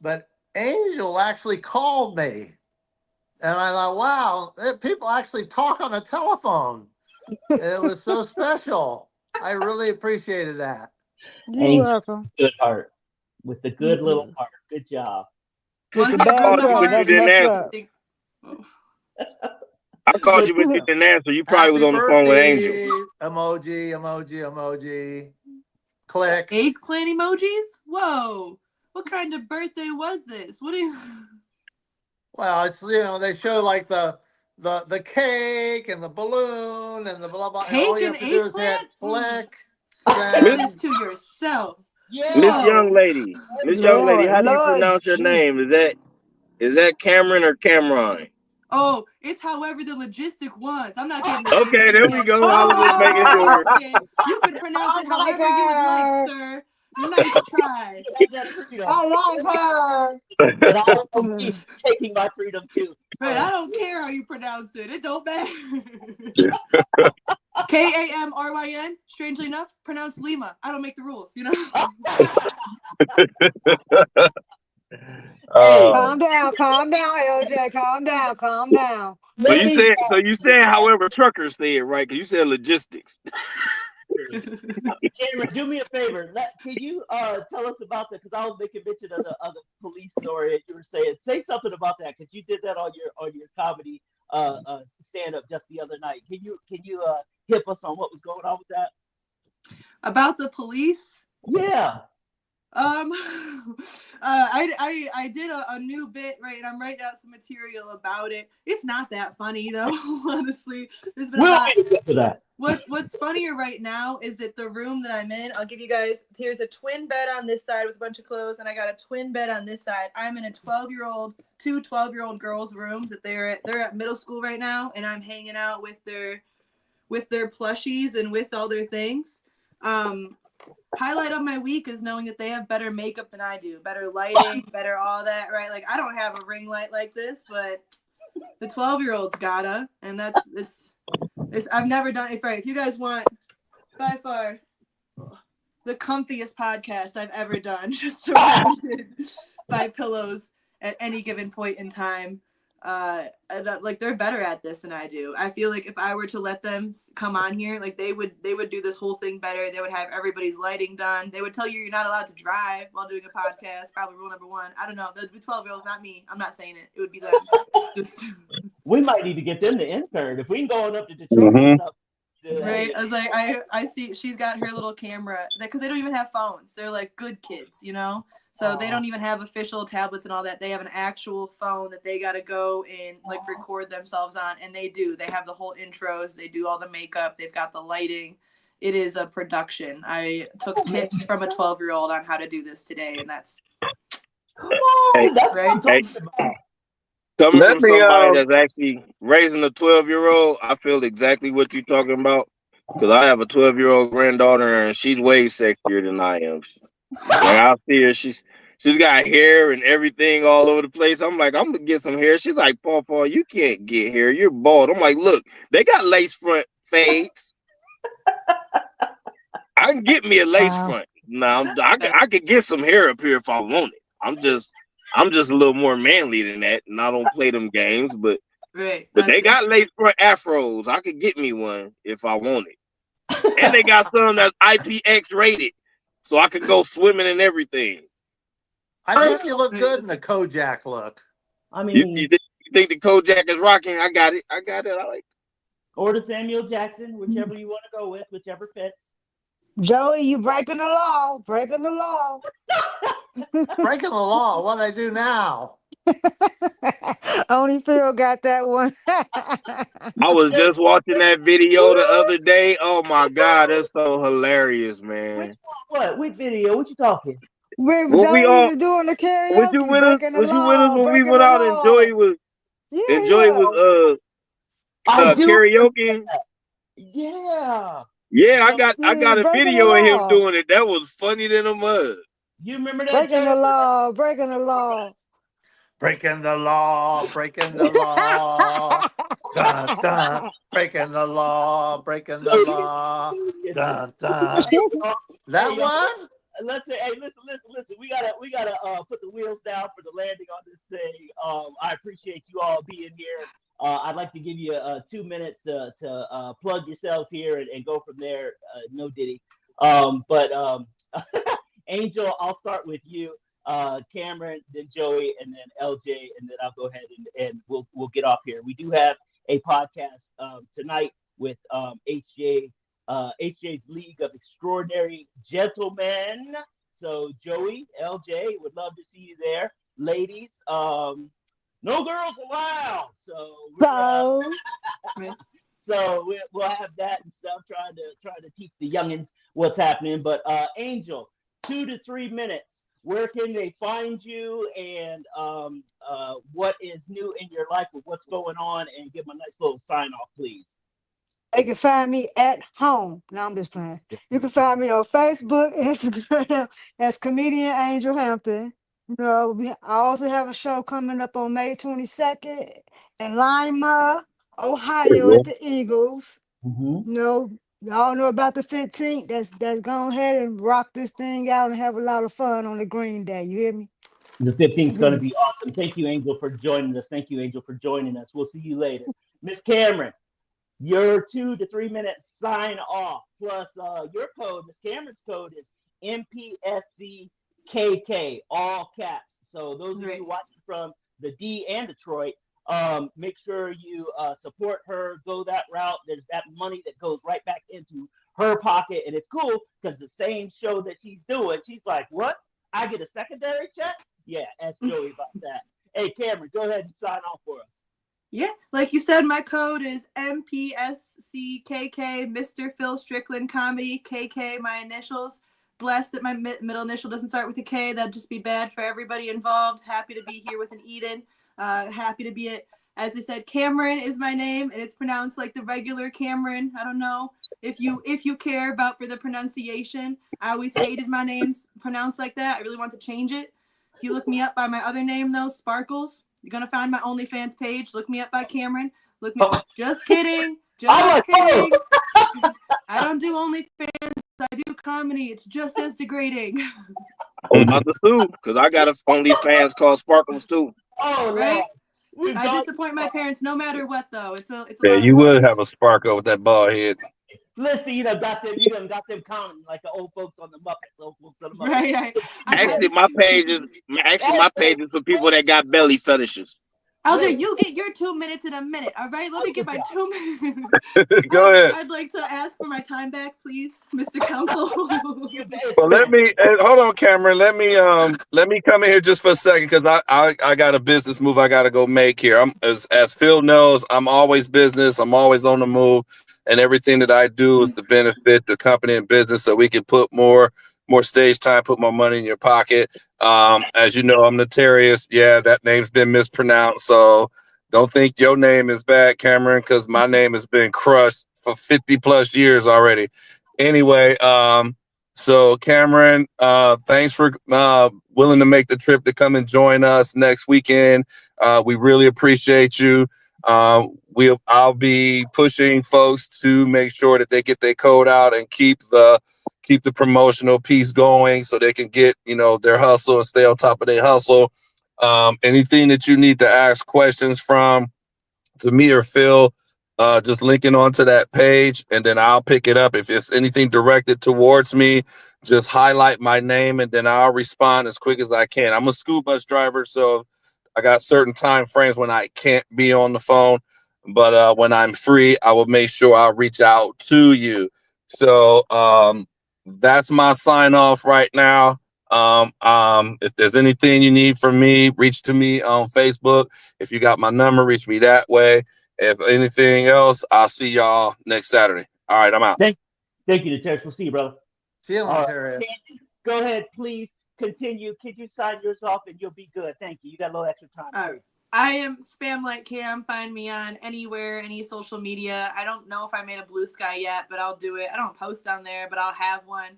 But Angel actually called me. And I thought, wow, people actually talk on the telephone. It was so special. I really appreciated that. You're welcome. Good heart. With the good little heart. Good job. With the bad heart, that's messed up. I called you, but you didn't answer. You probably was on the phone with Angel. Emoji. Click. Eggplant emojis? Whoa. What kind of birthday was this? What do you... Well, it's, they show like the cake and the balloon and the blah blah. Cake all you and have to do is hit eggplant? click. Keep then this to yourself. Yeah. Miss Young Lady, Lord, how do you Lord, pronounce your name? Is that Kamryn or Kamryn? Oh, it's however the logistic wants. I'm not getting the name Okay, there we thing. go. I I was don't just know how making to sure. pronounce it. You can pronounce I it like however you would like, her. sir. Nice try. You have that freedom. I like her. And I will be taking my freedom too. Right, I don't care how you pronounce it. It don't matter. Kamryn, strangely enough, pronounced Lima. I don't make the rules, you know? Hey, Calm down, LJ. Calm down. So you ladies, said, however, truckers say it, right? Because you said logistics. Cameron, do me a favor. Can you tell us about that? Because I was making mention of the police story, and you were say something about that because you did that on your comedy stand up just the other night. Can you hip us on what was going on with that? About the police? Yeah. I did a new bit, right, and I'm writing out some material about it. It's not that funny though, honestly. There's been a lot. For that. What's funnier right now is that the room that I'm in, I'll give you guys, here's a twin bed on this side with a bunch of clothes, and I got a twin bed on this side. I'm in a 2 12-year-old girls' rooms that they're at middle school right now, and I'm hanging out with their plushies and with all their things. Highlight of my week is knowing that they have better makeup than I do, better lighting, better all that, right? Like, I don't have a ring light like this, but the 12-year-olds gotta, and it's I've never done it. Right, if you guys want, by far the comfiest podcast I've ever done, just surrounded by pillows at any given point in time. Like, they're better at this than I do. I feel like if I were to let them come on here, like they would do this whole thing better. They would have everybody's lighting done. They would tell you you're not allowed to drive while doing a podcast. Probably rule number 1. I don't know. The 12-year-olds, not me. I'm not saying it. It would be them. Just We might need to get them to intern if we can go on up to Detroit or something. right. I was like, I see she's got her little camera because they don't even have phones. They're like good kids, you know. So they don't even have official tablets and all that. They have an actual phone that they got to go and like record themselves on. And they do. They have the whole intros. They do all the makeup. They've got the lighting. It is a production. I took tips from a 12-year-old on how to do this today. And that's That's right. what I'm talking about. Coming from somebody that's actually raising a 12-year-old, I feel exactly what you're talking about. Because I have a 12-year-old granddaughter, and she's way sexier than I am. Like, I see her, she's got hair and everything all over the place. I'm like, I'm gonna get some hair. She's like, Paw, you can't get hair. You're bald. I'm like, look, they got lace front fades. I can get me a lace front. Now I could get some hair up here if I want it. I'm just a little more manly than that, and I don't play them games. But they got lace front afros. I could get me one if I want it. And they got some that's IPX rated, so I could go swimming and everything. I think you look good in a Kojak look. I mean, you think the Kojak is rocking? I got it. I like it. Or the Samuel Jackson, whichever you want to go with, whichever fits. Joey, you breaking the law. Breaking the law. What I do now? Only Phil got that one. I was just watching that video the other day. Oh my God, that's so hilarious, man. Which one? What? Which video? What you talking? When Well, we Joey all- was doing the karaoke, Was you with us? breaking the Was you law, with us when we breaking went the out and law. Joey was I do. karaoke? Yeah. Yeah, I got a breaking video the of him law. doing it. That was funny than a mud. You remember that? Breaking the Joe? law, breaking the law. Breaking the law, breaking the law. Dun, dun. Breaking the law, breaking the law. Dun, dun. That one? Let's say, hey, listen. We gotta put the wheels down for the landing on this thing. I appreciate you all being here. I'd like to give you 2 minutes to plug yourselves here and go from there. No Diddy. But Angel, I'll start with you. Kamryn, then Joey, and then LJ, and then I'll go ahead and we'll get off here. We do have a podcast tonight with HJ's League of Extraordinary Gentlemen. So Joey, LJ, would love to see you there. Ladies, no girls allowed. So So we'll have that and stuff. Trying to teach the youngins what's happening. But Angel, 2 to 3 minutes. Where can they find you, and what is new in your life with what's going on, and give them a nice little sign off, please. They can find me at home. No, I'm just playing. You can find me on Facebook, Instagram as Comedian Angel Hampton. You know, I also have a show coming up on May 22nd in Lima, Ohio at the Eagles. You know, y'all know about the 15th. That's go ahead and rock this thing out and have a lot of fun on the Green Day. You hear me? The 15th is going to be awesome. Thank you, Angel, for joining us. Thank you, Angel, for joining us. We'll see you later. Miss Kamryn, your 2 to 3 minutes sign off, plus your code, Miss Kamryn's code is MPSCKK, all caps. So those of you watching from the D and Detroit, make sure you support her, go that route. There's that money that goes right back into her pocket. And it's cool because the same show that she's doing, she's like, what? I get a secondary check? Yeah, ask Joey about that. Hey, Kamryn, go ahead and sign off for us. Yeah, like you said, my code is MPSCKK, Mr. Phil Strickland Comedy, KK, my initials. Blessed that my middle initial doesn't start with a K. That'd just be bad for everybody involved. Happy to be here with an Eden. Happy to be it. As I said, Kamryn is my name, and it's pronounced like the regular Kamryn. I don't know if you care about for the pronunciation. I always hated my names pronounced like that. I really want to change it. If you look me up by my other name, though, Sparkles, you're going to find my OnlyFans page. Look me up by Kamryn. Look me up. Just kidding. Just kidding. I don't do OnlyFans. I do comedy. It's just as degrading. I'm about to sue because I got a OnlyFans called Sparkles too. Oh, right. I disappoint my parents no matter what, though. It's a yeah, you would have a sparkle with that bald head. Listen, you done got them counting like the old folks on the Muppets. Right. Actually, my page is for people that got belly fetishes. LJ, you get your 2 minutes in a minute. All right, let me get my 2 minutes. Go ahead. I'd like to ask for my time back, please, Mr. Counsel. Well, let me hold on, Kamryn. Let me come in here just for a second because I got a business move I got to go make here. I'm as Phil knows, I'm always business. I'm always on the move, and everything that I do is to benefit the company and business, so we can put more stage time, put more money in your pocket. As you know, I'm Naterrius. Yeah, that name's been mispronounced, so don't think your name is bad, Kamryn, because my name has been crushed for 50 plus years already. Anyway, so Kamryn, thanks for willing to make the trip to come and join us next weekend. We really appreciate you. I'll be pushing folks to make sure that they get their code out and keep the promotional piece going so they can get, their hustle and stay on top of their hustle. Anything that you need to ask questions from to me or Phil, just linking onto that page, and then I'll pick it up. If it's anything directed towards me, just highlight my name and then I'll respond as quick as I can. I'm a school bus driver, so I got certain time frames when I can't be on the phone, but when I'm free, I will make sure I'll reach out to you. So that's my sign off right now. If there's anything you need from me, reach to me on Facebook. If you got my number, reach me that way. If anything else, I'll see y'all next Saturday. All right, I'm out. Thank you, Naterrius. We'll see you, brother. See you, Naterrius. Go ahead, please continue. Could you sign yours off and you'll be good? Thank you. You got a little extra time. All right. I am Spam Like Cam. Find me on anywhere, any social media. I don't know if I made a Blue Sky yet, but I'll do it. I don't post on there, but I'll have one.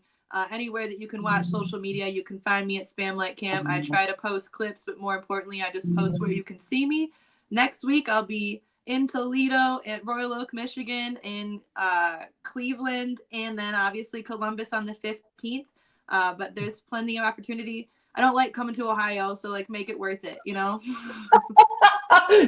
Anywhere that you can watch social media, you can find me at Spam Like Cam. I try to post clips, but more importantly, I just post where you can see me. Next week, I'll be in Toledo, at Royal Oak, Michigan, in Cleveland, and then obviously Columbus on the 15th. But there's plenty of opportunity. I don't like coming to Ohio, so make it worth it,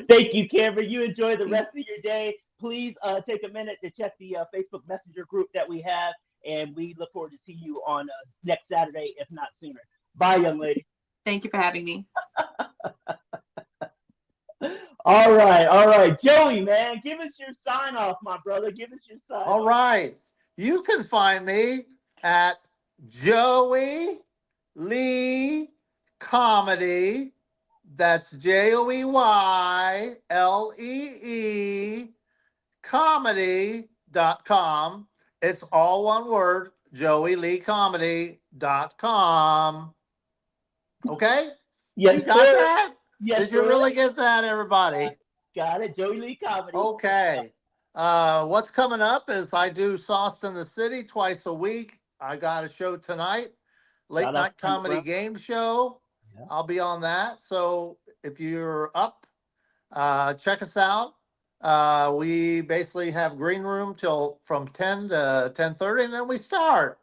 Thank you, Kamryn. You enjoy the rest of your day. Please take a minute to check the Facebook Messenger group that we have, and we look forward to see you on next Saturday, if not sooner. Bye, young lady. Thank you for having me. All right. Joey, man, give us your sign off, my brother. Give us your sign off. All right. You can find me at Joey Lee Comedy. That's JoeyLee joeyleecomedy.com. It's all one word, joeyleecomedy.com. Okay? Yes, You got sir. that? Yes, Did you sir. really get that, everybody? Got it. Joey Lee Comedy. Okay. What's coming up is I do Sauce in the City twice a week. I got a show tonight, late Shout out night to Frank comedy Brown. game show. Yeah. I'll be on that. So if you're up, check us out. We basically have green room till from 10 to 10:30, and then we start.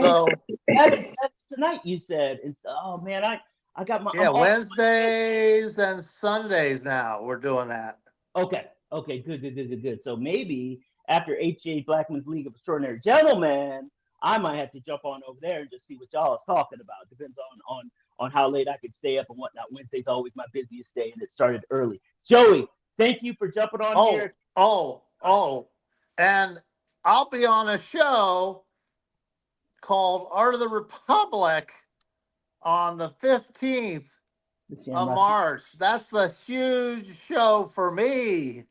So that's tonight. You said it's. Oh man, I got my. yeah, I'm off. Wednesdays and Sundays now we're doing that. Okay. Okay. Good. So maybe after H.J. Blackman's League of Extraordinary Gentlemen, I might have to jump on over there and just see what y'all is talking about. Depends on how late I could stay up and whatnot. Wednesday's always my busiest day, and it started early. Joey, thank you for jumping on here. And I'll be on a show called Art of the Republic on the 15th of March. That's the huge show for me.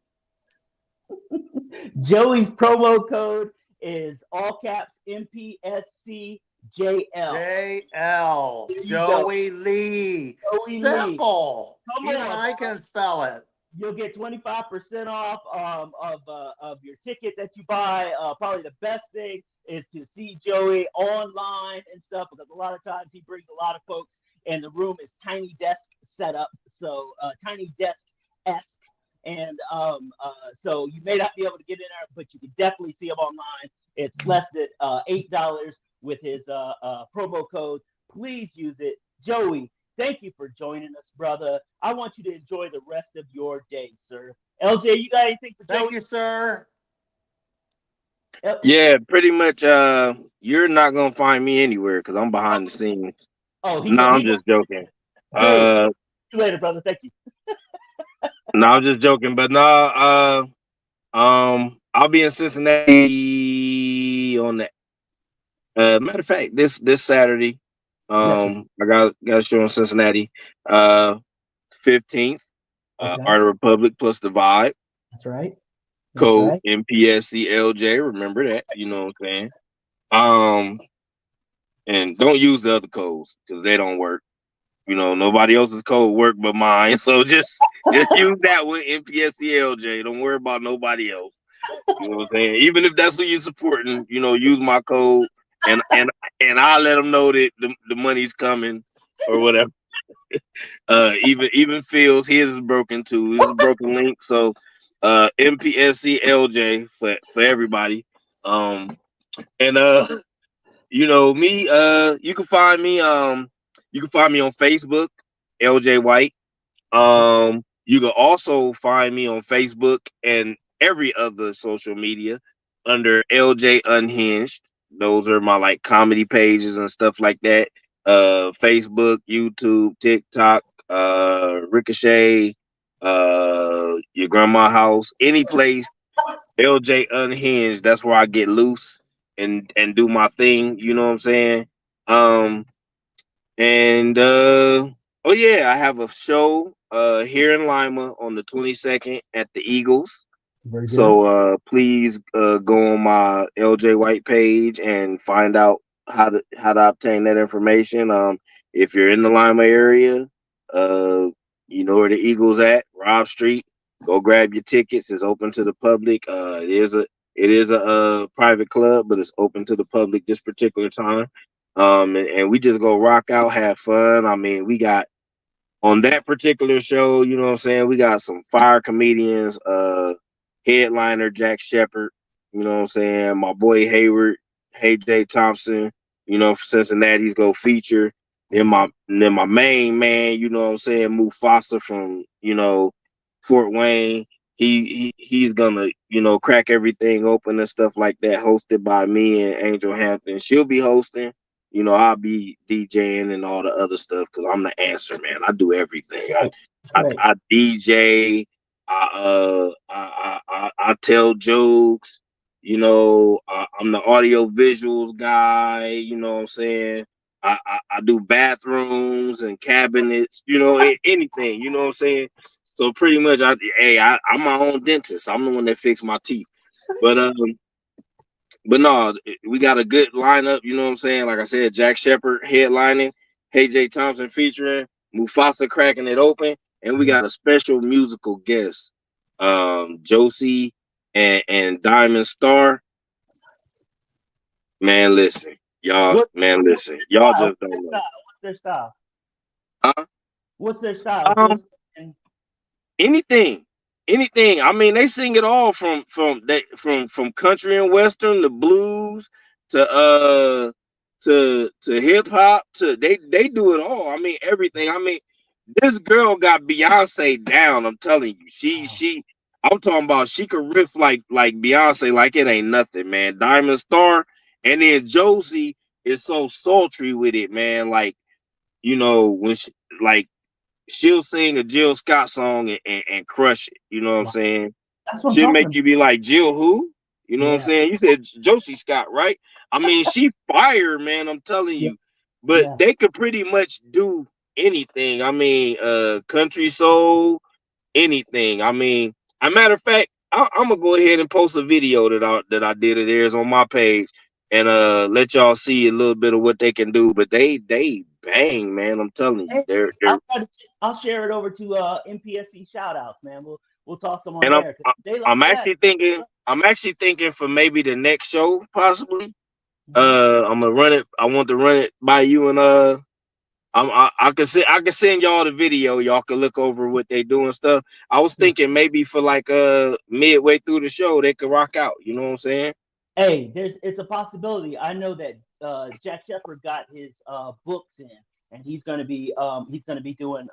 Joey's promo code is all caps MPSCJL. JL. Joey Lee. Joey Simple. Come Even on. I can spell it. You'll get 25% off of your ticket that you buy. Probably the best thing is to see Joey online and stuff, because a lot of times he brings a lot of folks, and the room is tiny desk setup, so tiny desk-esque. And so you may not be able to get in there, but you can definitely see him online. It's less than $8 with his promo code. Please use it. Joey, thank you for joining us, brother. I want you to enjoy the rest of your day, sir. LJ, you got anything for Joey? Thank you, sir. Yeah, pretty much. You're not gonna find me anywhere because I'm behind the scenes. Oh, no, I'm just joking. See you later, brother. Thank you. No, I'm just joking. But no, I'll be in Cincinnati on the matter of fact this Saturday. I got a show in Cincinnati. 15th. Art of Republic plus the Vibe. That's right. Code MPSCLJ. Remember that. You know what I'm saying? And don't use the other codes because they don't work. You know, nobody else's code work but mine. So just use that one, MPSCLJ. Don't worry about nobody else. You know what I'm saying? Even if that's who you're supporting, you know, use my code and I'll let them know that the money's coming or whatever. Even Phil's, his is broken too. It's a broken link. So MPSCLJ for everybody. You know, me, you can find me on Facebook, LJ White. You can also find me on Facebook and every other social media under LJ Unhinged. Those are my like comedy pages and stuff like that. Facebook, YouTube, TikTok, Ricochet, your grandma house, any place, LJ Unhinged. That's where I get loose and do my thing. You know what I'm saying? Oh yeah, I have a show here in Lima on the 22nd at the Eagles. So please go on my LJ White page and find out how to obtain that information. If you're in the Lima area, you know where the Eagles at, Rob Street. Go grab your tickets. It's open to the public. It is a private club, but it's open to the public this particular time. And we just go rock out, have fun. I mean, we got on that particular show, you know what I'm saying? We got some fire comedians, headliner Jack Shepard, you know what I'm saying? My boy Hayward, Hey J Thompson, you know, for Cincinnati's go feature. Then my main man, you know what I'm saying, Mufasa from, you know, Fort Wayne. He's gonna, you know, crack everything open and stuff like that, hosted by me and Angel Hampton. She'll be hosting. You know, I'll be DJing and all the other stuff because I'm the answer, man. I do everything. I DJ. I tell jokes. You know, I'm the audio visuals guy. You know what I'm saying? I do bathrooms and cabinets. You know, anything. You know what I'm saying? So pretty much, I'm my own dentist. I'm the one that fixed my teeth. But no, we got a good lineup. You know what I'm saying? Like I said, Jack Shepard headlining, Hey J Thompson featuring, Mufasa cracking it open, and we got a special musical guest, Josie and Diamond Star. Man, listen, y'all. Y'all just don't know. What's their style? Huh? What's their style? Anything. I mean, they sing it all from country and western to blues to hip hop to they do it all. I mean, everything. I mean, this girl got Beyonce down. I'm telling you, I'm talking about she could riff like Beyonce like it ain't nothing, man. Diamond Star, and then Josie is so sultry with it, man. Like, you know, when she, like, she'll sing a Jill Scott song and crush it. You know what I'm saying? She'll make you be like, Jill who? You know what I'm saying? You said Josie Scott, right? I mean, she fire, man. I'm telling you. But they could pretty much do anything. I mean, country soul, anything. I mean, a matter of fact, I'm gonna go ahead and post a video that I did of theirs on my page and let y'all see a little bit of what they can do. But they bang, man. I'm telling you, they're I'll share it over to MPSC shoutouts, man. We'll toss them on and there. I'm actually thinking for maybe the next show, possibly. I'm gonna run it. I want to run it by you, and I can send y'all the video. Y'all can look over what they do and stuff. I was thinking maybe for like midway through the show they could rock out. You know what I'm saying? Hey, it's a possibility. I know that Jack Shepard got his books in, and he's gonna be doing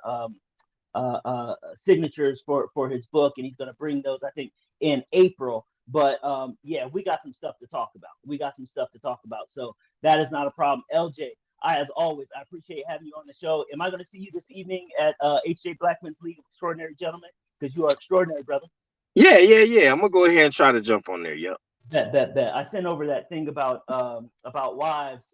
signatures for his book, and he's gonna bring those, I think, in April. But yeah, we got some stuff to talk about. So that is not a problem. LJ, as always, I appreciate having you on the show. Am I going to see you this evening at H.J. Blackman's League of Extraordinary Gentlemen? Because you are extraordinary, brother. Yeah. I'm gonna go ahead and try to jump on there. Yep. Bet. I sent over that thing about wives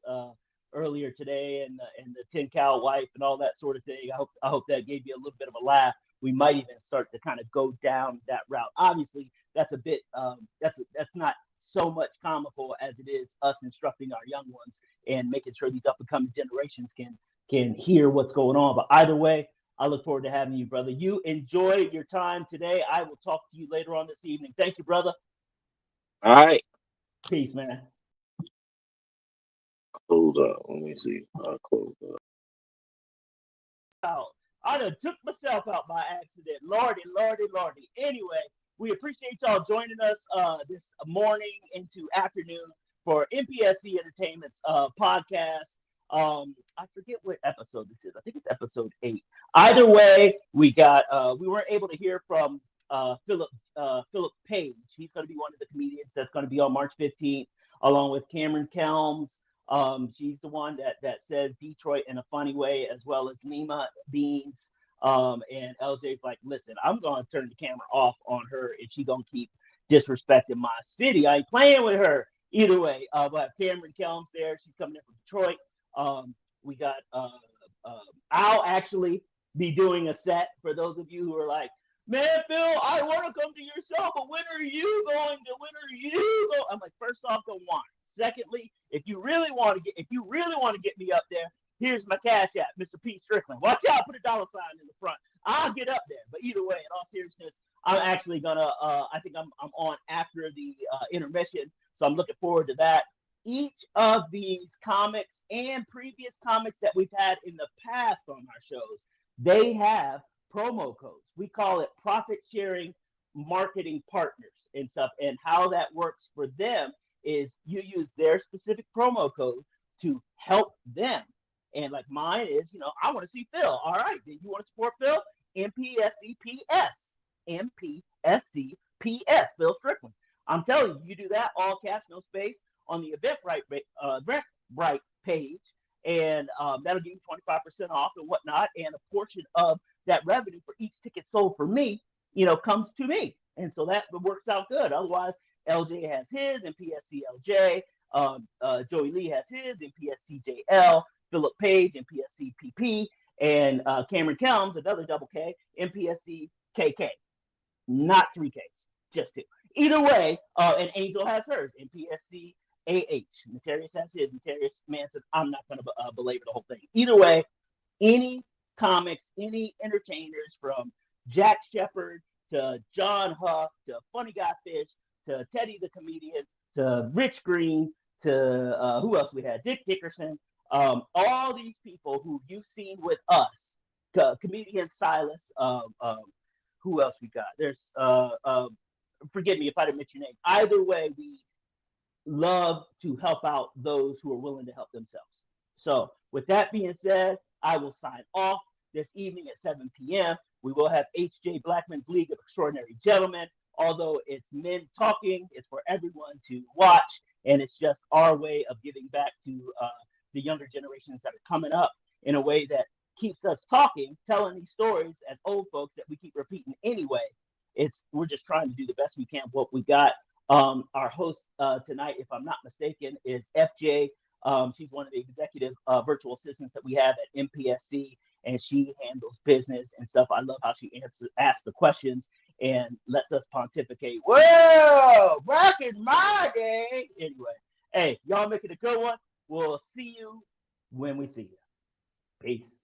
earlier today, and the 10-cow wife and all that sort of thing. I hope that gave you a little bit of a laugh. We might even start to kind of go down that route. Obviously, that's a bit that's not so much comical as it is us instructing our young ones and making sure these up and coming generations can hear what's going on. But either way, I look forward to having you, brother. You enjoy your time today. I will talk to you later on this evening. Thank you, brother. All right. Peace, man. Hold up. Let me see. I'll close up. I done took myself out by accident. Lordy. Anyway, we appreciate y'all joining us this morning into afternoon for MPSC Entertainment's podcast. I forget what episode this is. I think it's episode 8. Either way, we weren't able to hear from Phillip Page. He's going to be one of the comedians that's going to be on March 15th, along with Kamryn Kelems. She's the one that says Detroit in a funny way, as well as Lima Beans. And LJ's like, listen, I'm going to turn the camera off on her if she going to keep disrespecting my city. I ain't playing with her. Either way, but Kamryn Kelems there. She's coming in from Detroit. We got I'll actually be doing a set for those of you who are like, man, Phil, I want to come to your show, but when are you going? I'm like, first off, don't want it. Secondly, if you really want to get me up there, here's my Cash App, Mr. Pete Strickland. Watch out, put a $sign in the front. I'll get up there. But either way, in all seriousness, I'm actually gonna. I think I'm on after the intermission, so I'm looking forward to that. Each of these comics and previous comics that we've had in the past on our shows, they have promo codes. We call it profit sharing marketing partners and stuff. And how that works for them is you use their specific promo code to help them. And like mine is, I want to see Phil. All right, then you want to support Phil? MPSCPS. MPSCPS, Phil Strickland. I'm telling you, you do that, all caps, no space, on the Eventbrite page, and that'll give you 25% off and whatnot. And a portion of that revenue for each ticket sold for me, comes to me. And so that works out good. Otherwise, LJ has his, MPSCLJ. Joey Lee has his, MPSCJL. Phillip Page, MPSCPP. And Kamryn Kelems, another double K, MPSCKK. KK, not 3 Ks, just 2. Either way, and Angel has hers, MPSCAH. Naterrius has his, Naterrius Manson. I'm not going to belabor the whole thing. Either way, any comics, any entertainers from Jack Shepard to John Huff to Funny Guy Fish to Teddy the Comedian to Rich Green to who else we had? Dick Dickerson. All these people who you've seen with us, comedian Silas. Who else we got? There's forgive me if I didn't mention your name. Either way, we love to help out those who are willing to help themselves. So with that being said, I will sign off this evening at 7 p.m. We will have H.J. Blackman's League of Extraordinary Gentlemen. Although it's men talking, it's for everyone to watch, and it's just our way of giving back to the younger generations that are coming up in a way that keeps us talking, telling these stories as old folks that we keep repeating anyway. We're just trying to do the best we can with what we got. Our host tonight, if I'm not mistaken, is FJ. She's one of the executive virtual assistants that we have at MPSC, and she handles business and stuff. I love how she asks the questions and lets us pontificate. Whoa, back in my day. Anyway, hey, y'all make it a good one. We'll see you when we see you. Peace.